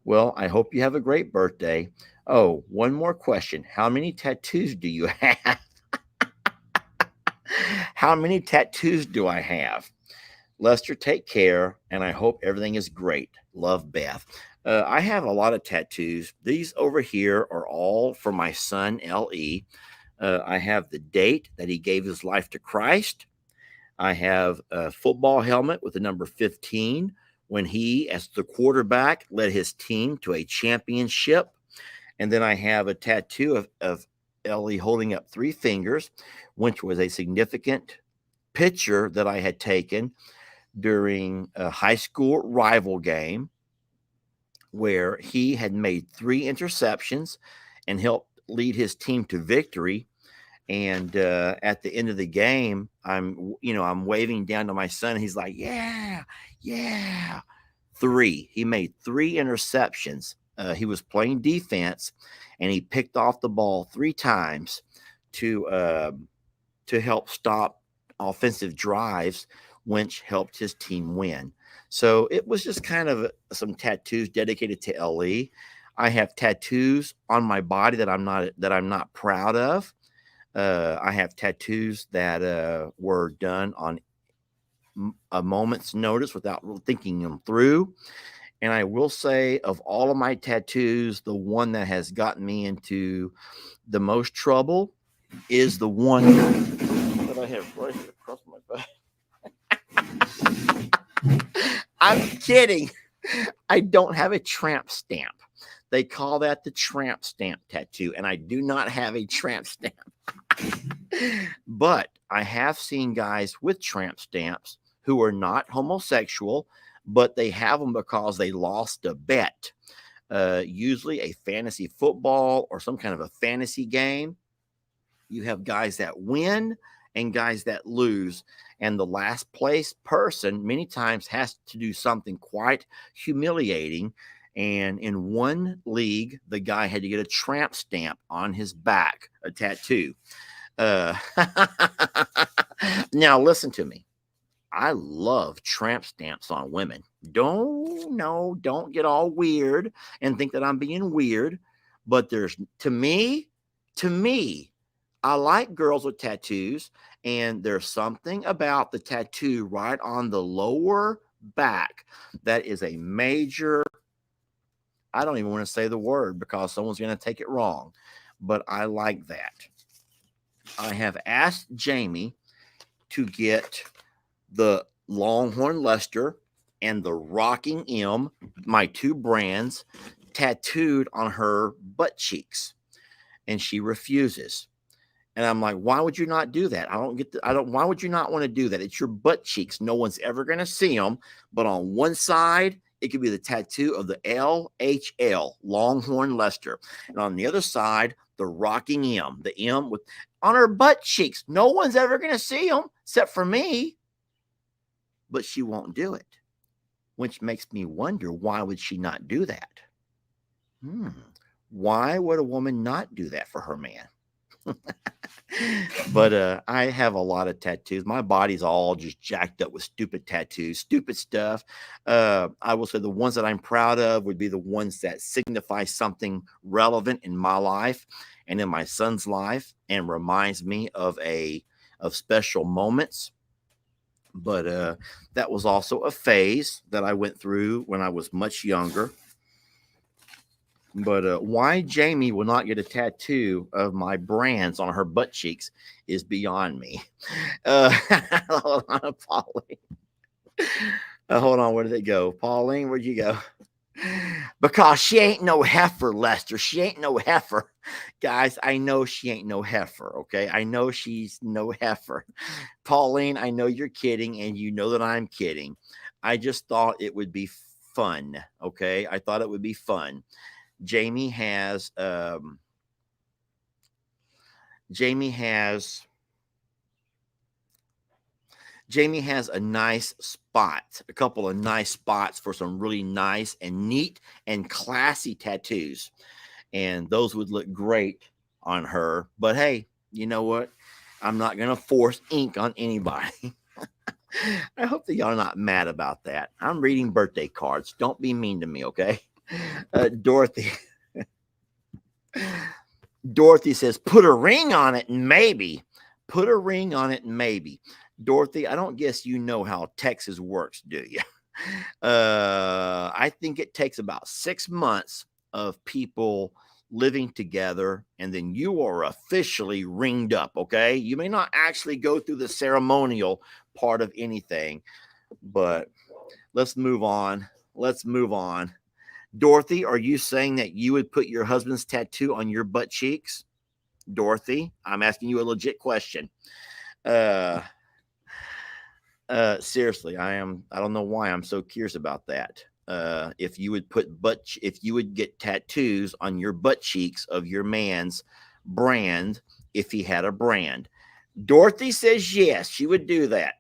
Well, I hope you have a great birthday. Oh, one more question. How many tattoos do you have? How many tattoos do I have? Lester, take care, and I hope everything is great. Love, Beth. I have a lot of tattoos. These over here are all for my son, L.E. I have the date that he gave his life to Christ. I have a football helmet with the number 15 when he, as the quarterback, led his team to a championship. And then I have a tattoo of Ellie holding up 3 fingers, which was a significant picture that I had taken during a high school rival game where he had made 3 interceptions and helped lead his team to victory. And at the end of the game, I'm waving down to my son. He's like, yeah. 3. He made 3 interceptions. He was playing defense, and he picked off the ball 3 times to help stop offensive drives, which helped his team win. So it was just kind of some tattoos dedicated to LE. I have tattoos on my body that I'm not proud of. I have tattoos that were done on a moment's notice without thinking them through. And I will say, of all of my tattoos, the one that has gotten me into the most trouble is the one that I have right here across my back. I'm kidding. I don't have a tramp stamp. They call that the tramp stamp tattoo, and I do not have a tramp stamp. But I have seen guys with tramp stamps who are not homosexual, but they have them because they lost a bet. Usually a fantasy football or some kind of a fantasy game. You have guys that win and guys that lose. And the last place person many times has to do something quite humiliating. And in one league, the guy had to get a tramp stamp on his back, a tattoo. Now, listen to me. I love tramp stamps on women. Don't get all weird and think that I'm being weird. But there's, to me, I like girls with tattoos, and there's something about the tattoo right on the lower back that is a major, I don't even want to say the word because someone's going to take it wrong, but I like that. I have asked Jamie to get the Longhorn Leicester and the Rocking M, my two brands, tattooed on her butt cheeks, and she refuses. And I'm like, why would you not do that? Why would you not want to do that? It's your butt cheeks. No one's ever going to see them. But on one side, it could be the tattoo of the LHL, Longhorn Leicester. And on the other side, the Rocking M, the M with on her butt cheeks. No one's ever going to see them except for me. But she won't do it, which makes me wonder, why would she not do that? Why would a woman not do that for her man? But I have a lot of tattoos. My body's all just jacked up with stupid tattoos, stupid stuff. I will say the ones that I'm proud of would be the ones that signify something relevant in my life and in my son's life and reminds me of special moments. But that was also a phase that I went through when I was much younger. But why Jamie will not get a tattoo of my brands on her butt cheeks is beyond me. Hold on, Pauline. Hold on, where did it go? Pauline, where'd you go? Because she ain't no heifer, Lester. She ain't no heifer. Guys, I know she ain't no heifer, okay? I know she's no heifer. Pauline, I know you're kidding, and you know that I'm kidding. I just thought it would be fun, okay? I thought it would be fun. Jamie has a nice spot, a couple of nice spots for some really nice and neat and classy tattoos. And those would look great on her. But hey, you know what? I'm not going to force ink on anybody. I hope that y'all are not mad about that. I'm reading birthday cards. Don't be mean to me, okay? Dorothy says, put a ring on it and maybe. Put a ring on it and maybe. Dorothy, I don't guess you know how Texas works, do you? I think it takes about 6 months of people living together, and then you are officially ringed up, okay? You may not actually go through the ceremonial part of anything, but let's move on. Dorothy, are you saying that you would put your husband's tattoo on your butt cheeks? Dorothy, I'm asking you a legit question. Seriously, I don't know why I'm so curious about that. If you would get tattoos on your butt cheeks of your man's brand, if he had a brand. Dorothy says yes, she would do that.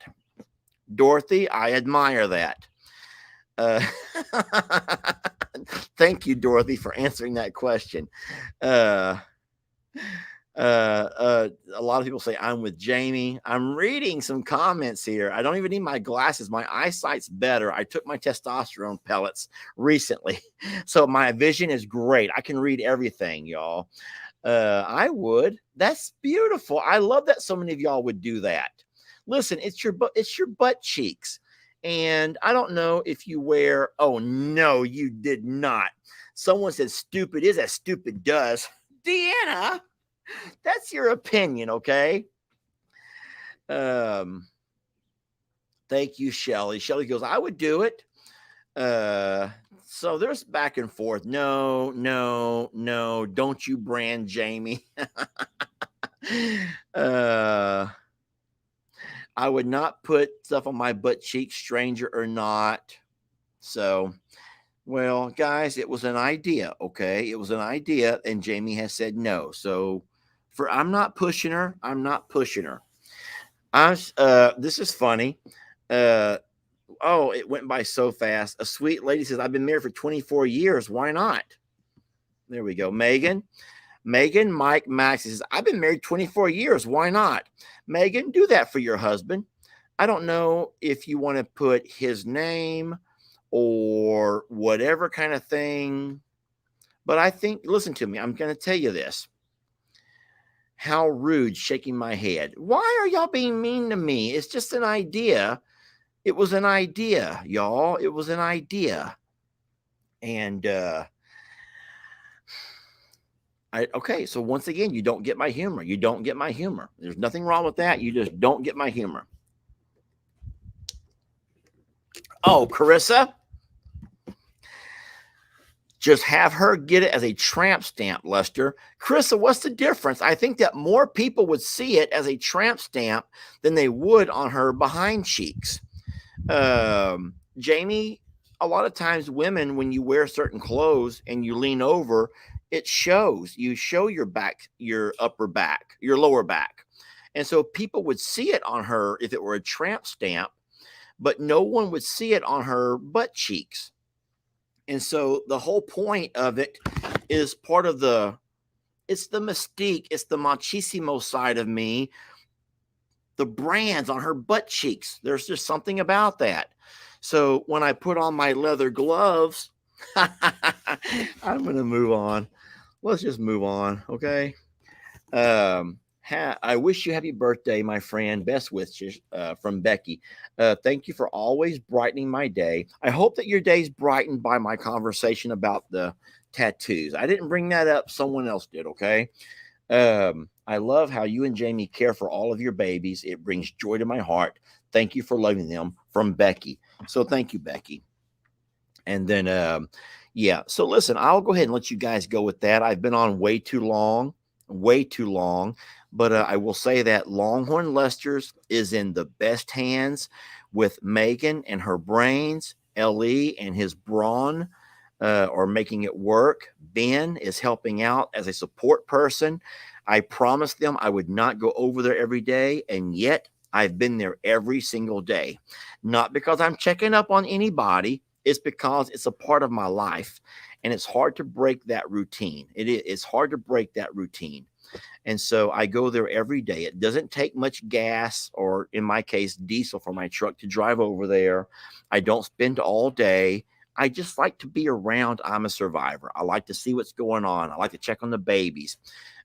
Dorothy, I admire that. Thank you, Dorothy, for answering that question. A lot of people say I'm with Jamie. I'm reading some comments here. I don't even need my glasses. My eyesight's better. I took my testosterone pellets recently, so my vision is great. I can read everything, y'all. I would. That's beautiful. I love that so many of y'all would do that. Listen, it's your butt cheeks. And I don't know if you wear, oh no, you did not. Someone said stupid is as stupid does. Deanna, that's your opinion, okay? Thank you, Shelly. Shelly goes, I would do it. So there's back and forth. No, no, no. Don't you brand Jamie. uh, I would not put stuff on my butt cheek, stranger or not. So, well, guys, it was an idea. Okay. It was an idea. And Jamie has said no. So I'm not pushing her. I'm not pushing her. This is funny. Oh, it went by so fast. A sweet lady says, I've been married for 24 years. Why not? There we go. Megan, Mike, Max says, I've been married 24 years. Why not? Megan, do that for your husband. I don't know if you want to put his name or whatever kind of thing, but I think, listen to me, I'm going to tell you this. How rude, shaking my head. Why are y'all being mean to me? It's just an idea. It was an idea, y'all. It was an idea. And okay, so once again, you don't get my humor. You don't get my humor. There's nothing wrong with that. You just don't get my humor. Oh, Carissa, just have her get it as a tramp stamp, Lester. Carissa, what's the difference? I think that more people would see it as a tramp stamp than they would on her behind cheeks. Jamie, a lot of times women, when you wear certain clothes and you lean over, it shows. You show your back, your upper back, your lower back. And so people would see it on her if it were a tramp stamp, but no one would see it on her butt cheeks. And so the whole point of it is part of it's the mystique, it's the machismo side of me. The brands on her butt cheeks. There's just something about that. So when I put on my leather gloves, I'm going to move on. Let's just move on. Okay. I wish you happy birthday, my friend. Best wishes from Becky. Thank you for always brightening my day. I hope that your day's brightened by my conversation about the tattoos. I didn't bring that up. Someone else did. Okay. I love how you and Jamie care for all of your babies. It brings joy to my heart. Thank you for loving them, from Becky. So thank you, Becky. And then, yeah. So listen, I'll go ahead and let you guys go with that. I've been on way too long. But I will say that Longhorn Lester's is in the best hands with Megan and her brains. Le and his brawn are making it work. Ben is helping out as a support person. I promised them I would not go over there every day, and yet I've been there every single day. Not because I'm checking up on anybody. It's because it's a part of my life, and it's hard to break that routine. It's hard to break that routine. And so I go there every day. It doesn't take much gas, or in my case, diesel for my truck to drive over there. I don't spend all day. I just like to be around I'm a Survivor. I like to see what's going on. I like to check on the babies.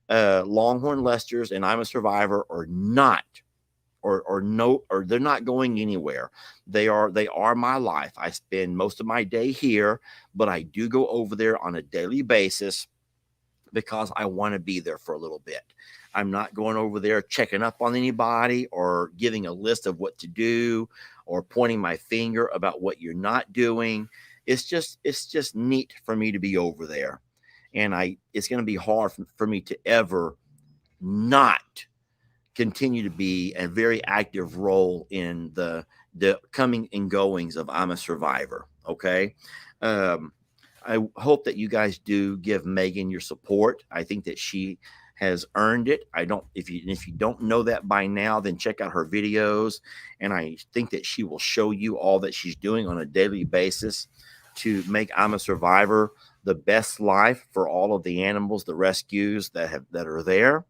Longhorn Lester's and I'm a Survivor are not, or they're not going anywhere. They are my life. I spend most of my day here, but I do go over there on a daily basis because I want to be there for a little bit. I'm not going over there checking up on anybody or giving a list of what to do or pointing my finger about what you're not doing. It's just neat for me to be over there. And it's going to be hard for me to ever not continue to be a very active role in the coming and goings of I'm a Survivor. Okay. I hope that you guys do give Megan your support. I think that she has earned it. If you don't know that by now, then check out her videos. And I think that she will show you all that she's doing on a daily basis to make I'm a Survivor the best life for all of the animals, the rescues that are there.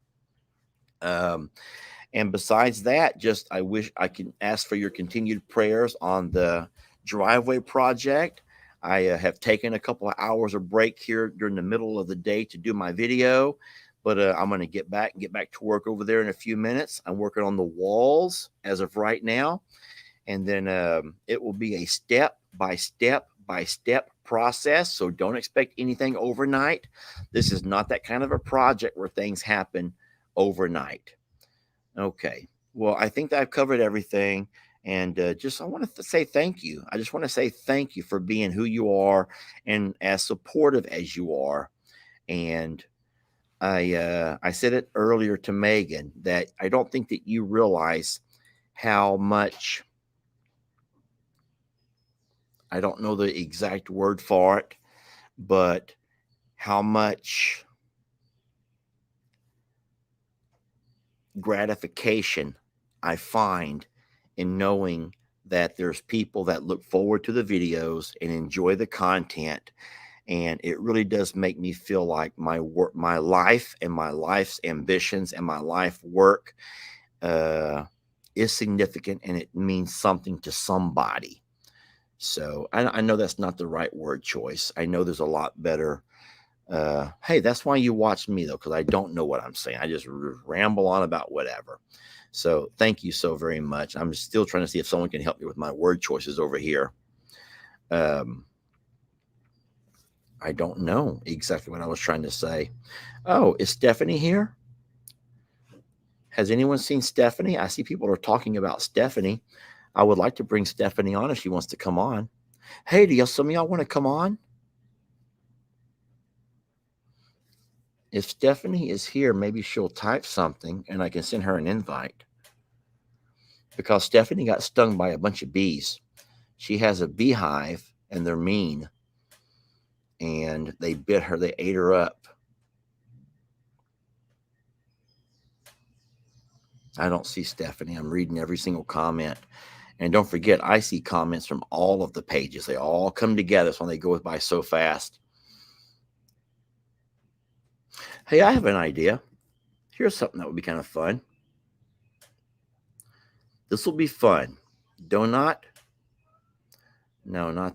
And besides that, I wish I can ask for your continued prayers on the driveway project. I have taken a couple of hours of break here during the middle of the day to do my video, but I'm going to get back to work over there in a few minutes. I'm working on the walls as of right now, and then it will be a step by step process. So don't expect anything overnight. This is not that kind of a project where things happen overnight. Okay. Well, I think that I've covered everything. And I want to say thank you. I just want to say thank you for being who you are and as supportive as you are. And I said it earlier to Megan that I don't think that you realize how much, I don't know the exact word for it, but how much gratification I find in knowing that there's people that look forward to the videos and enjoy the content. And it really does make me feel like my work, my life and my life's ambitions and my life work is significant, and it means something to somebody. So I know that's not the right word choice. I know there's a lot better. Hey, that's why you watch me, though, because I don't know what I'm saying. I just ramble on about whatever. So thank you so very much. I'm still trying to see if someone can help me with my word choices over here. I don't know exactly what I was trying to say. Oh, is Stephanie here? Has anyone seen Stephanie? I see people are talking about Stephanie. I would like to bring Stephanie on if she wants to come on. Hey, do some of y'all want to come on? If Stephanie is here, maybe she'll type something and I can send her an invite. Because Stephanie got stung by a bunch of bees. She has a beehive and they're mean. And they bit her, they ate her up. I don't see Stephanie. I'm reading every single comment. And don't forget, I see comments from all of the pages. They all come together, so they go by so fast. Hey, I have an idea. Here's something that would be kind of fun. This will be fun. No, not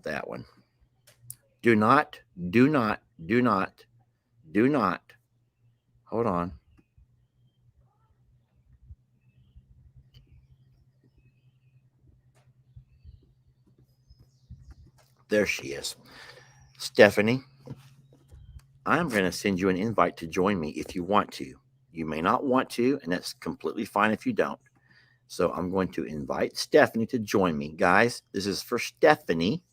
that one. Do not. Hold on. There she is. Stephanie, I'm going to send you an invite to join me if you want to. You may not want to, and that's completely fine if you don't. So I'm going to invite Stephanie to join me. Guys, this is for Stephanie.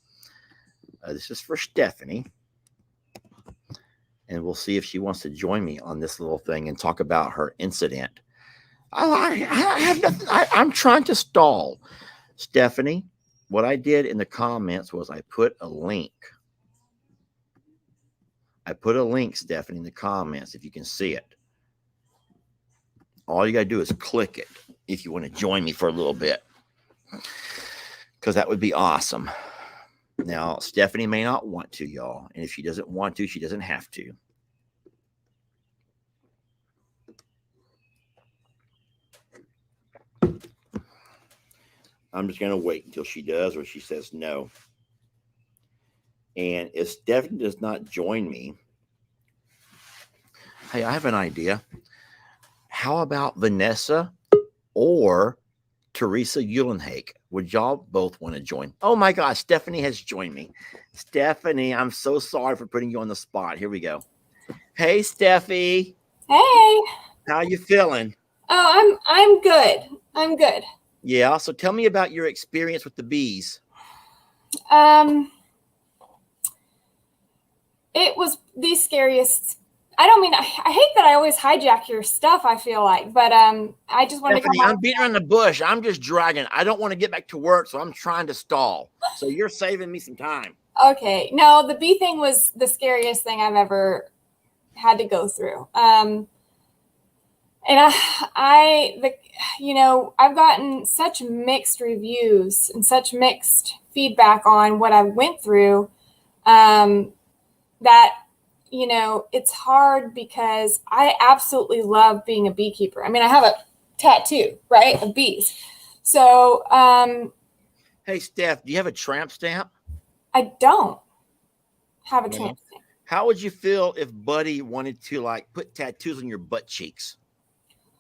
And we'll see if she wants to join me on this little thing and talk about her incident. I have nothing. I'm trying to stall. Stephanie, what I did in the comments was I put a link. Stephanie, in the comments, if you can see it. All you got to do is click it if you want to join me for a little bit, because that would be awesome. Now, Stephanie may not want to, y'all. And if she doesn't want to, she doesn't have to. I'm just going to wait until she does or she says no. And if Stephanie does not join me, hey, I have an idea. How about Vanessa or Teresa Eulenhake? Would y'all both want to join? Oh my gosh, Stephanie has joined me. Stephanie, I'm so sorry for putting you on the spot. Here we go. Hey, Steffi. Hey. How you feeling? Oh, I'm good. I'm good. Yeah. So tell me about your experience with the bees. It was the scariest. I don't mean, I hate that I always hijack your stuff, I feel like, but I just wanted Stephanie, to come I'm beating around the bush. I'm just dragging. I don't want to get back to work, so I'm trying to stall. So you're saving me some time. Okay. No, the bee thing was the scariest thing I've ever had to go through. And I've gotten such mixed reviews and such mixed feedback on what I went through, that, it's hard because I absolutely love being a beekeeper. I mean, I have a tattoo, right, of bees. So, hey, Steph, do you have a tramp stamp? I don't have a tramp stamp. How would you feel if Buddy wanted to put tattoos on your butt cheeks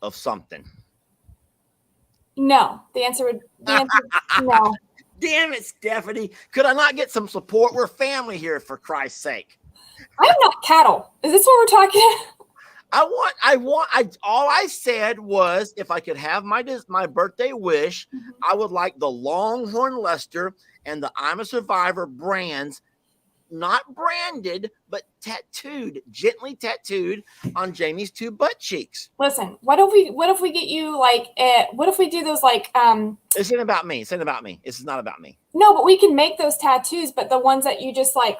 of something? No, the answer is no. Damn it, Stephanie. Could I not get some support? We're family here, for Christ's sake. I'm not cattle. Is this what we're talking? All I said was if I could have my birthday wish, I would like the Longhorn Leicester and the I'm a Survivor brands, not branded, but gently tattooed on Jamie's 2 butt cheeks. Listen, what if we get you like, what if we do those like, This isn't about me. It's not about me. This is not about me. No, but we can make those tattoos, but the ones that you just like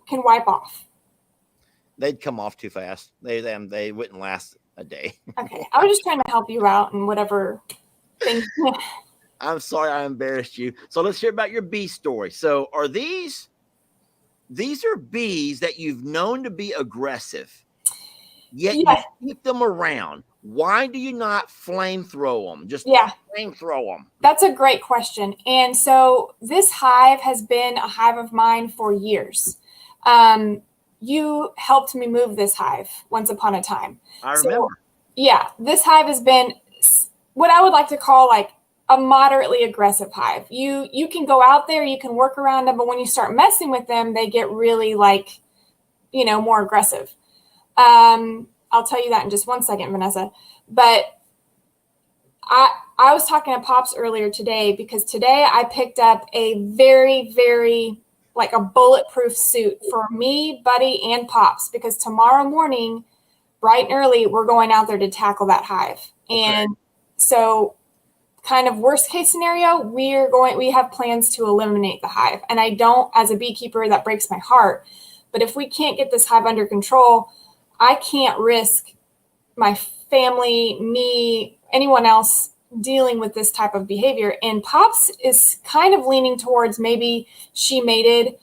can wipe off. They'd come off too fast. They wouldn't last a day. Okay. I was just trying to help you out and whatever thing. I'm sorry I embarrassed you. So let's hear about your bee story. So are these are bees that you've known to be aggressive, yet you keep them around. Why do you not flamethrow them? Just flamethrow them. That's a great question. And so this hive has been a hive of mine for years. You helped me move this hive once upon a time. I remember. Yeah, this hive has been what I would like to call like a moderately aggressive hive. You can go out there, you can work around them, but when you start messing with them, they get really like, more aggressive. I'll tell you that in just one second, Vanessa. But I was talking to Pops earlier today because today I picked up a very, very like a bulletproof suit for me, Buddy, and Pops, because tomorrow morning, bright and early, we're going out there to tackle that hive. Okay. And so kind of worst case scenario, we have plans to eliminate the hive. And I don't, as a beekeeper, that breaks my heart. But if we can't get this hive under control, I can't risk my family, me, anyone else dealing with this type of behavior. And Pops is kind of leaning towards maybe she mated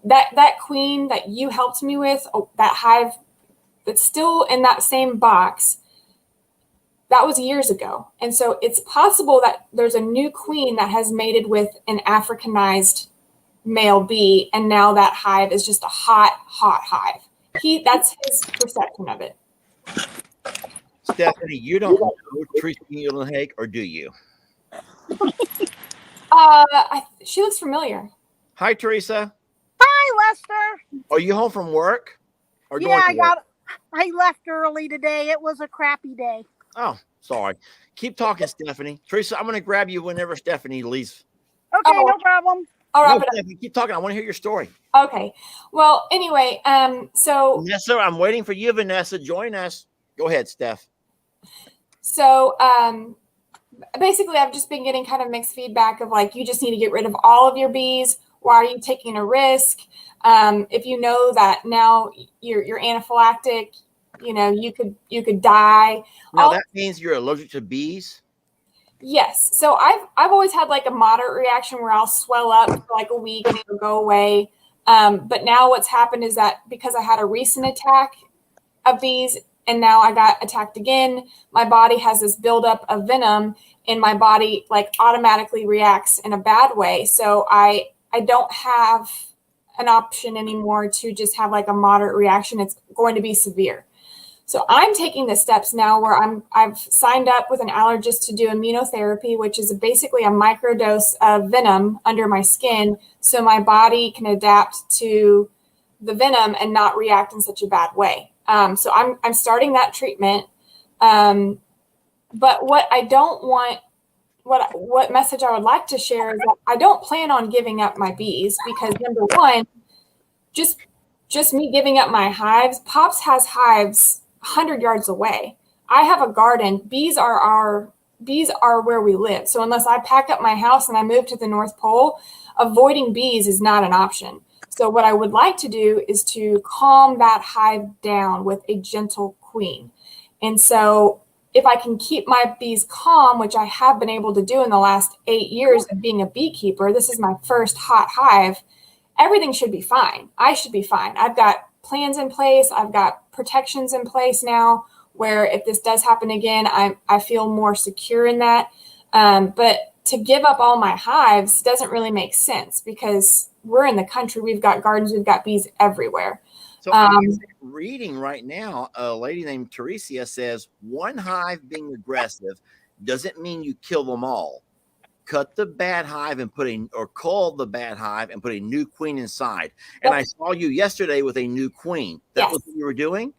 that queen that you helped me with, that hive that's still in that same box. That was years ago. And so it's possible that there's a new queen that has mated with an Africanized male bee. And now that hive is just a hot hive. That's his perception of it. Stephanie, you don't know Teresa Muhlenhake, or do you? She looks familiar. Hi, Teresa. Hi, Lester. Are you home from work? Or I left early today. It was a crappy day. Oh, sorry. Keep talking, Stephanie. Teresa, I'm going to grab you whenever Stephanie leaves. Okay, no problem. All right, Stephanie, keep talking. I want to hear your story. Okay. Well, anyway, so Vanessa, I'm waiting for you, Vanessa. Join us. Go ahead, Steph. So basically, I've just been getting kind of mixed feedback of like, you just need to get rid of all of your bees. Why are you taking a risk? If you know that now you're anaphylactic, you could die. Now that means you're allergic to bees? Yes. So I've always had like a moderate reaction where I'll swell up for like a week and it'll go away. But now what's happened is that because I had a recent attack of bees and now I got attacked again, my body has this buildup of venom and my body like automatically reacts in a bad way. So I don't have an option anymore to just have like a moderate reaction. It's going to be severe. So I'm taking the steps now where I've signed up with an allergist to do immunotherapy, which is basically a microdose of venom under my skin so my body can adapt to the venom and not react in such a bad way. So I'm starting that treatment. But what I don't want, what message I would like to share is that I don't plan on giving up my bees because number one, just me giving up my hives. Pops has hives 100 yards away. I have a garden. Bees are where we live. So unless I pack up my house and I move to the North Pole, avoiding bees is not an option. So what I would like to do is to calm that hive down with a gentle queen. And so if I can keep my bees calm, which I have been able to do in the last 8 years of being a beekeeper, this is my first hot hive, everything should be fine. I should be fine. I've got plans in place. I've got protections in place now where if this does happen again, I feel more secure in that. But to give up all my hives doesn't really make sense because we're in the country. We've got gardens. We've got bees everywhere. So I'm reading right now, a lady named Teresa says one hive being aggressive doesn't mean you kill them all. Cut the bad hive and cull the bad hive and put a new queen inside. And I saw you yesterday with a new queen. That was what you were doing?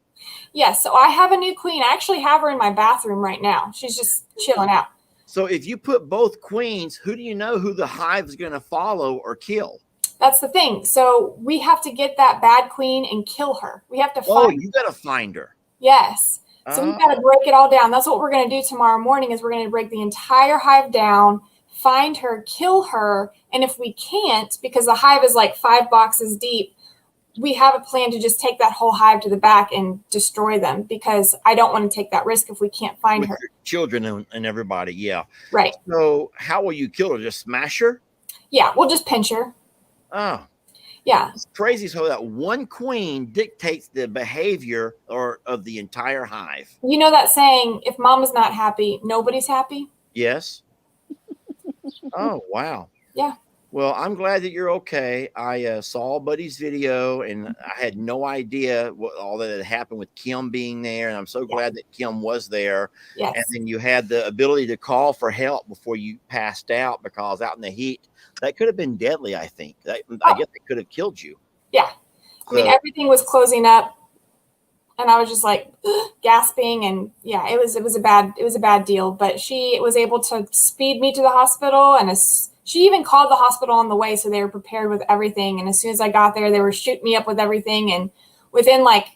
Yeah, so I have a new queen. I actually have her in my bathroom right now. She's just chilling out. So if you put both queens, who do you know who the hive is going to follow or kill? That's the thing. So we have to get that bad queen and kill her. We have to find you got to find her. Yes. So we've got to break it all down. That's what we're going to do tomorrow morning is we're going to break the entire hive down, find her, kill her. And if we can't, because the hive is like 5 boxes deep, we have a plan to just take that whole hive to the back and destroy them because I don't want to take that risk if we can't find With her. your children and everybody. Yeah. Right. So how will you kill her? Just smash her? Yeah. We'll just pinch her. Oh. Yeah. It's crazy how that one queen dictates the behavior of the entire hive. You know that saying, if mama's not happy, nobody's happy? Yes. Oh, wow. Yeah. Well, I'm glad that you're okay. I saw Buddy's video and I had no idea what all that had happened with Kim being there. And I'm so glad that Kim was there. Yes. And then you had the ability to call for help before you passed out, because out in the heat, that could have been deadly, I think. I guess it could have killed you. Yeah. I mean, everything was closing up and I was just like gasping, and yeah, it was a bad deal, but she was able to speed me to the hospital, and she even called the hospital on the way, so they were prepared with everything. And as soon as I got there, they were shooting me up with everything, and within like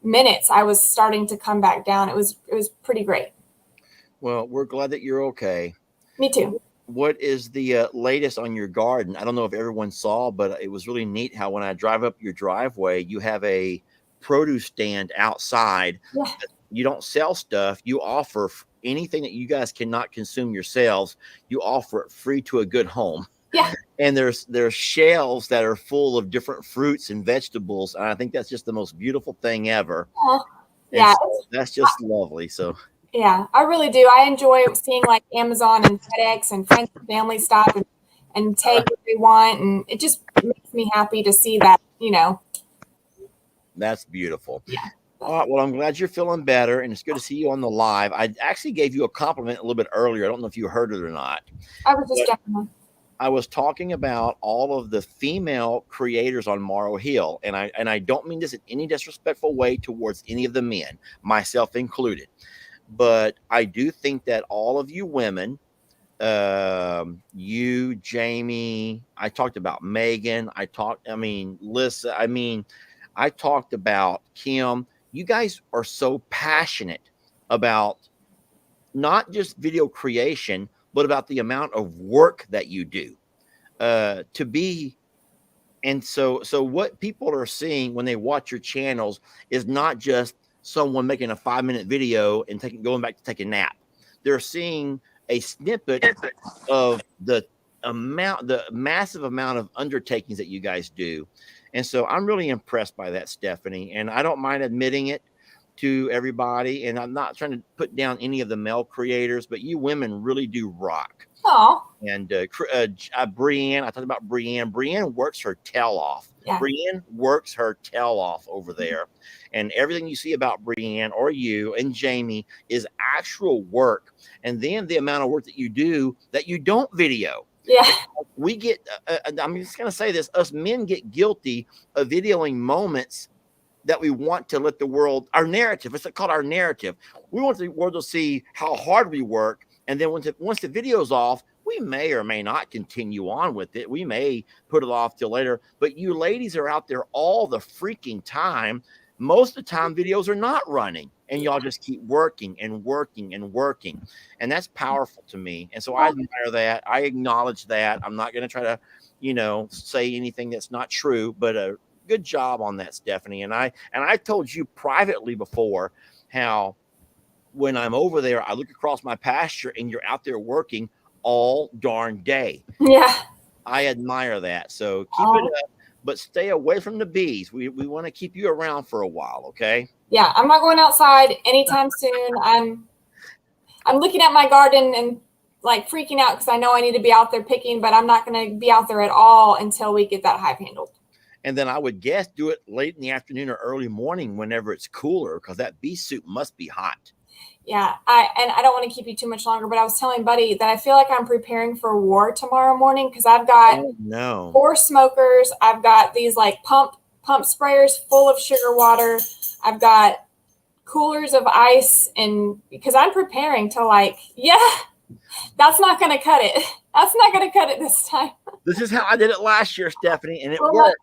minutes I was starting to come back down. It was pretty great. Well, we're glad that you're okay. Me too. What is the latest on your garden? I don't know if everyone saw, but it was really neat how when I drive up your driveway, you have a produce stand outside. Yeah. You don't sell stuff. You offer anything that you guys cannot consume yourselves. You offer it free to a good home. Yeah. And there's shelves that are full of different fruits and vegetables. And I think that's just the most beautiful thing ever. Yeah. So that's just lovely. So yeah, I really do. I enjoy seeing like Amazon and FedEx and friends and family stop and take what they want. And it just makes me happy to see that, you know. That's beautiful. Yeah. All right. Well, I'm glad you're feeling better, and it's good to see you on the live. I actually gave you a compliment a little bit earlier. I don't know if you heard it or not. I was just jumping on. I was talking about all of the female creators on Morrow Hill, and I don't mean this in any disrespectful way towards any of the men, myself included. But I do think that all of you women, you, Jamie, I talked about Megan, Lissa, I talked about Kim. You guys are so passionate about not just video creation, but about the amount of work that you do to be. And so what people are seeing when they watch your channels is not just someone making a 5-minute video and going back to take a nap. They're seeing a snippet of the massive amount of undertakings that you guys do. And so I'm really impressed by that, Stephanie. And I don't mind admitting it to everybody. And I'm not trying to put down any of the male creators, but you women really do rock. Oh. And Brienne, I talked about Brienne. Brienne works her tail off. Yeah. Brienne works her tail off over there. And everything you see about Brienne or you and Jamie is actual work. And then the amount of work that you do that you don't video. Yeah. We get, I'm just going to say this, us men get guilty of videoing moments that we want to let the world, our narrative, it's called our narrative. We want the world to see how hard we work. And then once the video's off, we may or may not continue on with it. We may put it off till later. But you ladies are out there all the freaking time. Most of the time, videos are not running. And y'all just keep working and working and working. And that's powerful to me. And so I admire that. I acknowledge that. I'm not going to try to, say anything that's not true. But good job on that, Stephanie. And I told you privately before how when I'm over there, I look across my pasture and you're out there working all darn day. Yeah. I admire that. So keep it up, but stay away from the bees. We want to keep you around for a while. Okay. Yeah. I'm not going outside anytime soon. I'm looking at my garden and like freaking out because I know I need to be out there picking, but I'm not going to be out there at all until we get that hive handled. And then I would guess do it late in the afternoon or early morning whenever it's cooler, because that bee soup must be hot. Yeah, I don't want to keep you too much longer, but I was telling Buddy that I feel like I'm preparing for war tomorrow morning because I've got 4 smokers. I've got these like pump sprayers full of sugar water. I've got coolers of ice, and because I'm preparing to that's not going to cut it. That's not going to cut it this time. This is how I did it last year, Stephanie, and it Well, worked.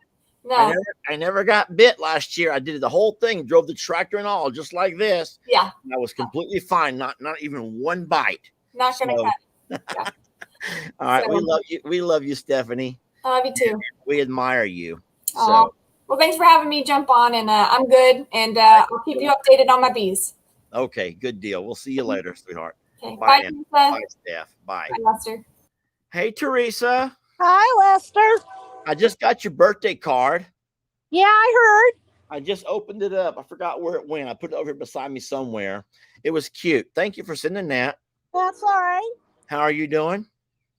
No. I never got bit last year. I did the whole thing, drove the tractor and all, just like this. Yeah. And I was completely fine. Not even one bite. Not going to cut. Yeah. All right. We love you. We love you, Stephanie. I love you too. We admire you. So. Well, thanks for having me jump on, and I'm good, and I'll keep you updated on my bees. Okay, good deal. We'll see you later, sweetheart. Okay. Bye, Teresa. Bye, Steph. Bye. Bye, Lester. Hey, Teresa. Hi, Lester. I just got your birthday card. Yeah, I heard. I just opened it up. I forgot where it went. I put it over here beside me somewhere. It was cute. Thank you for sending that. That's all right. How are you doing?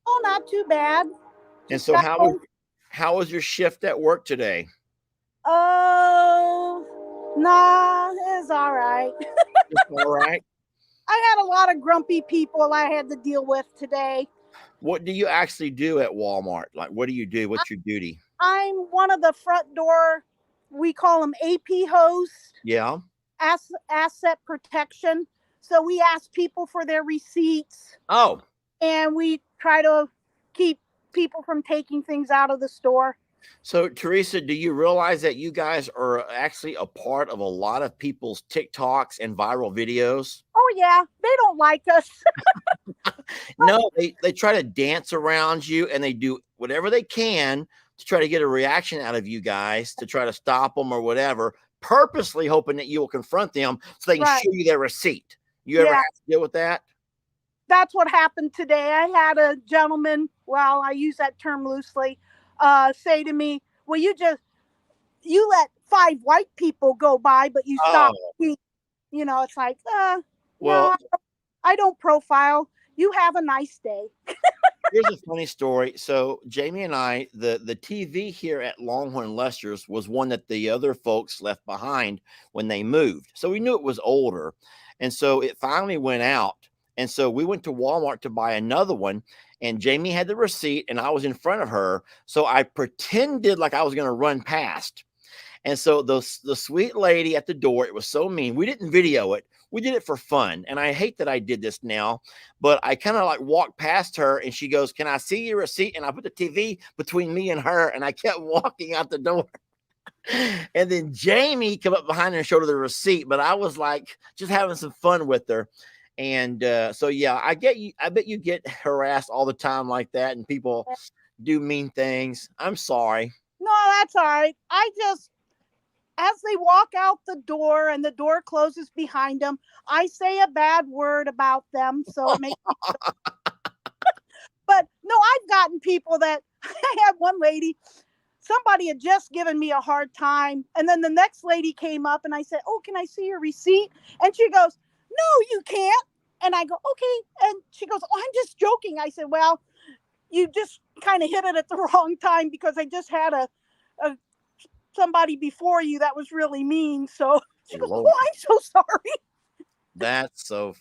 Oh, not too bad. And so how was your shift at work today? Oh, nah, it's all right. It's all right. I had a lot of grumpy people I had to deal with today. What do you actually do at Walmart? Like, what do you do? What's your duty? I'm one of the front door, we call them AP hosts. Yeah. Asset protection. So we ask people for their receipts. Oh. And we try to keep people from taking things out of the store. So, Teresa, do you realize that you guys are actually a part of a lot of people's TikToks and viral videos? Oh, yeah. They don't like us. No, they try to dance around you, and they do whatever they can to try to get a reaction out of you guys, to try to stop them or whatever, purposely hoping that you will confront them so they can show you their receipt. You ever have to deal with that? That's what happened today. I had a gentleman, well, I use that term loosely, say to me, well, you let 5 white people go by, but you stop. You know, it's like, well, no, I don't profile. You have a nice day. Here's a funny story. So Jamie and I, the TV here at Longhorn Lester's was one that the other folks left behind when they moved. So we knew it was older. And so it finally went out. And so we went to Walmart to buy another one, and Jamie had the receipt and I was in front of her. So I pretended like I was going to run past. And so the sweet lady at the door, it was so mean. We didn't video it. We did it for fun. And I hate that I did this now, but I kind of like walked past her and she goes, "Can I see your receipt?" And I put the TV between me and her, and I kept walking out the door. And then Jamie came up behind her and showed her the receipt, but I was like just having some fun with her. And so, yeah, I bet you get harassed all the time like that, and people do mean things. I'm sorry. No, that's all right. As they walk out the door and the door closes behind them, I say a bad word about them. So it makes But no, I've gotten people that I had one lady, somebody had just given me a hard time. And then the next lady came up and I said, "Oh, can I see your receipt?" And she goes, "No, you can't." And I go, "Okay." And she goes, "Oh, I'm just joking." I said, "Well, you just kind of hit it at the wrong time, because I just had a somebody before you that was really mean." So she goes, "Oh, I'm so sorry." That's so,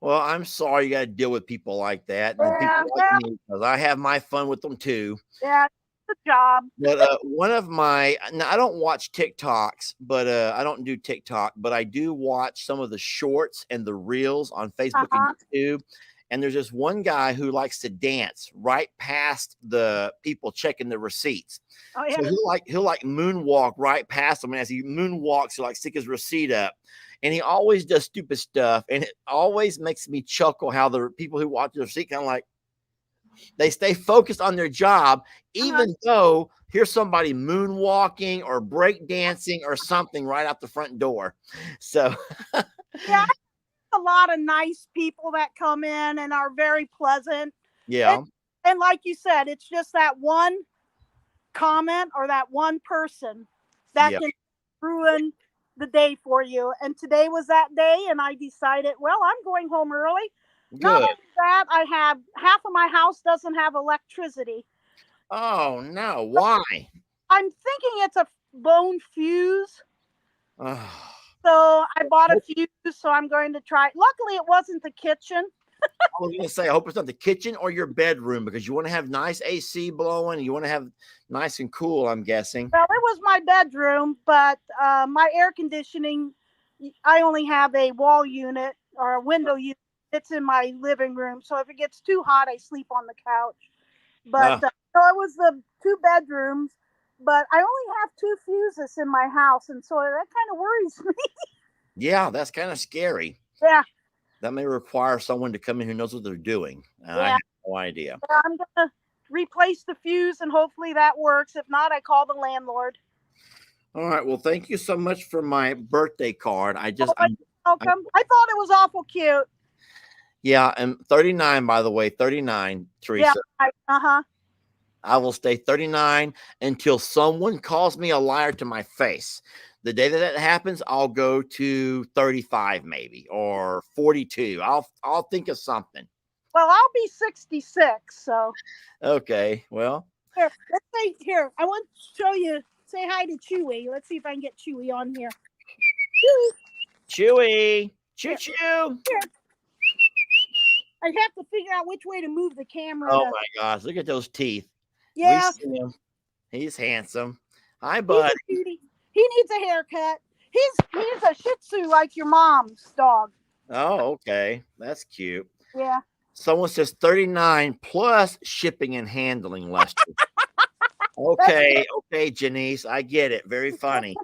well, I'm sorry you got to deal with people like that. And people like me, because I have my fun with them too. Yeah, it's a job. But one of my, now I don't watch TikToks, but I don't do TikTok, but I do watch some of the shorts and the reels on Facebook and YouTube. And there's this one guy who likes to dance right past the people checking the receipts. Oh, yeah. So he'll like moonwalk right past them. And as he moonwalks, he'll like stick his receipt up. And he always does stupid stuff. And it always makes me chuckle how the people who watch the receipt kind of like, they stay focused on their job, even though here's somebody moonwalking or break dancing or something right out the front door. So yeah, a lot of nice people that come in and are very pleasant. Yeah. And like you said, it's just that one comment or that one person that can ruin the day for you. And today was that day, and I decided, well, I'm going home early. Good. Not only that, I have half of my house doesn't have electricity. Oh no, why? I'm thinking it's a blown fuse. So I bought a fuse, so I'm going to try. Luckily, it wasn't the kitchen. I was going to say, I hope it's not the kitchen or your bedroom, because you want to have nice AC blowing. You want to have nice and cool, I'm guessing. Well, it was my bedroom, but my air conditioning I only have a wall unit or a window unit. It's in my living room. So if it gets too hot, I sleep on the couch. But so it was the 2 bedrooms, but I only have 2 fuses in my house. And so that kind of worries me. Yeah, that's kind of scary. Yeah. That may require someone to come in who knows what they're doing. And I have no idea. I'm going to replace the fuse and hopefully that works. If not, I call the landlord. All right. Well, thank you so much for my birthday card. Welcome. I thought it was awful cute. Yeah, and 39, by the way, 39, Teresa. Yeah, I will stay 39 until someone calls me a liar to my face. The day that happens, I'll go to 35 maybe, or 42. I'll think of something. Well, I'll be 66, so. Okay, well. Here, let's say, here, I want to show you, say hi to Chewy. Let's see if I can get Chewy on here. Chewy. Choo-choo. Here. I have to figure out which way to move the camera. Oh my gosh, look at those teeth. Yeah. We see him. He's handsome. Hi, bud. He needs a haircut. He's a Shih Tzu like your mom's dog. Oh, okay. That's cute. Yeah. Someone says 39 plus shipping and handling, Lester. Okay, Janice. I get it. Very funny.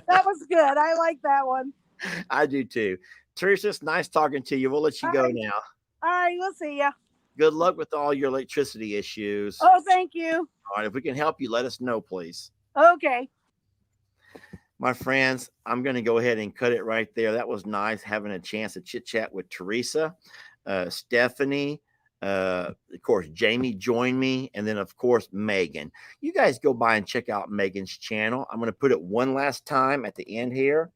That was good. I like that one. I do too. Teresa, it's nice talking to you. We'll let you go now. All right, we'll see ya. Good luck with all your electricity issues. Oh, thank you. All right, if we can help you, let us know, please. Okay. My friends, I'm going to go ahead and cut it right there. That was nice having a chance to chit chat with Teresa, Stephanie, of course, Jamie joined me, and then of course Megan. You guys go by and check out Megan's channel. I'm going to put it one last time at the end here,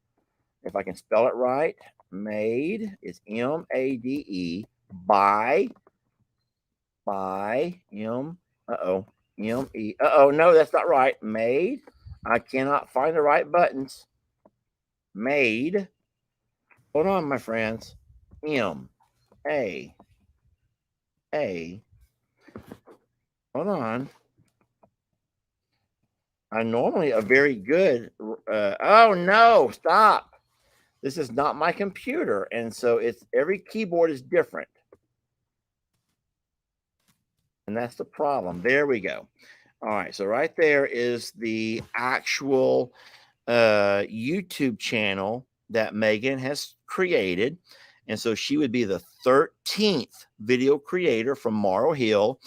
if I can spell it right. Made is M-A-D-E by M. M-E. No, that's not right. Made. I cannot find the right buttons. Made. Hold on, my friends. M-A. Hold on. I'm normally a very good. Oh no! Stop. This is not my computer, and so it's every keyboard is different, and that's the problem. There we go. All right, so right there is the actual YouTube channel that Megan has created. And so she would be the 13th video creator from Morrow Hill.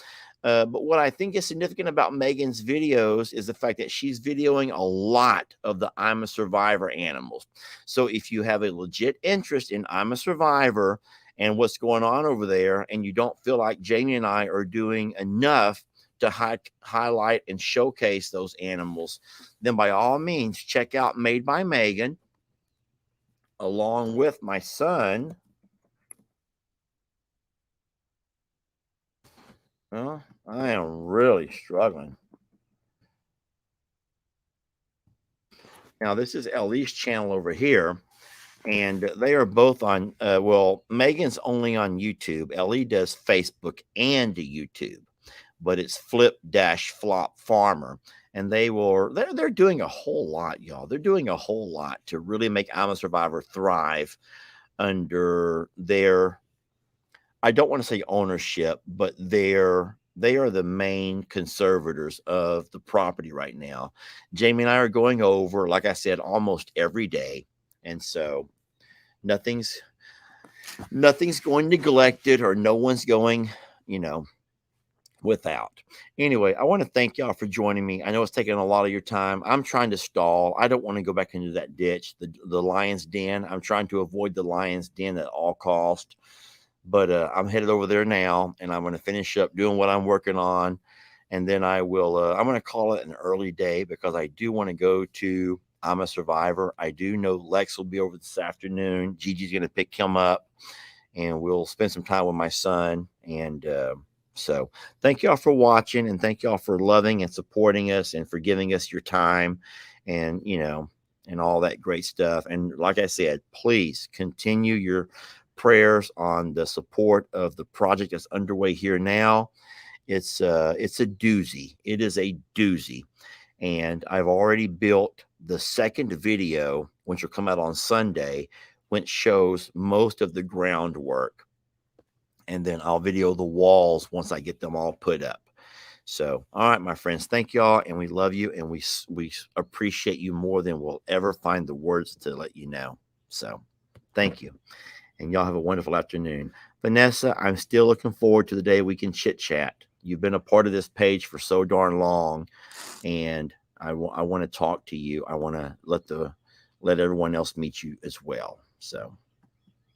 But what I think is significant about Megan's videos is the fact that she's videoing a lot of the I'm a Survivor animals. So if you have a legit interest in I'm a Survivor and what's going on over there, and you don't feel like Jamie and I are doing enough to highlight and showcase those animals, then by all means, check out Made by Megan, along with my son. Well, I am really struggling. Now, this is Ellie's channel over here, and they are both on, well, Megan's only on YouTube. Ellie does Facebook and YouTube, but it's Flip-Flop Farmer. And they're doing a whole lot, y'all. They're doing a whole lot to really make I'm a Survivor thrive under their, I don't want to say ownership, but they are the main conservators of the property right now. Jamie and I are going over, like I said, almost every day. And so nothing's going neglected, or no one's going, without. Anyway, I want to thank y'all for joining me. I know it's taking a lot of your time. I'm trying to stall. I don't want to go back into that ditch, the lion's den. I'm trying to avoid the lion's den at all cost. But I'm headed over there now, and I'm going to finish up doing what I'm working on. And then I will, I'm going to call it an early day, because I do want to go to I'm a Survivor. I do know Lex will be over this afternoon. Gigi's going to pick him up, and we'll spend some time with my son. And so thank y'all for watching, and thank y'all for loving and supporting us, and for giving us your time, and, and all that great stuff. And like I said, please continue your prayers on the support of the project that's underway here now. It's a doozy. It is a doozy. And I've already built the second video, which will come out on Sunday, which shows most of the groundwork. And then I'll video the walls once I get them all put up. So, all right, my friends, thank y'all. And we love you. And we appreciate you more than we'll ever find the words to let you know. So thank you. And y'all have a wonderful afternoon. Vanessa, I'm still looking forward to the day we can chit chat. You've been a part of this page for so darn long. And I want to talk to you. I want to let everyone else meet you as well. So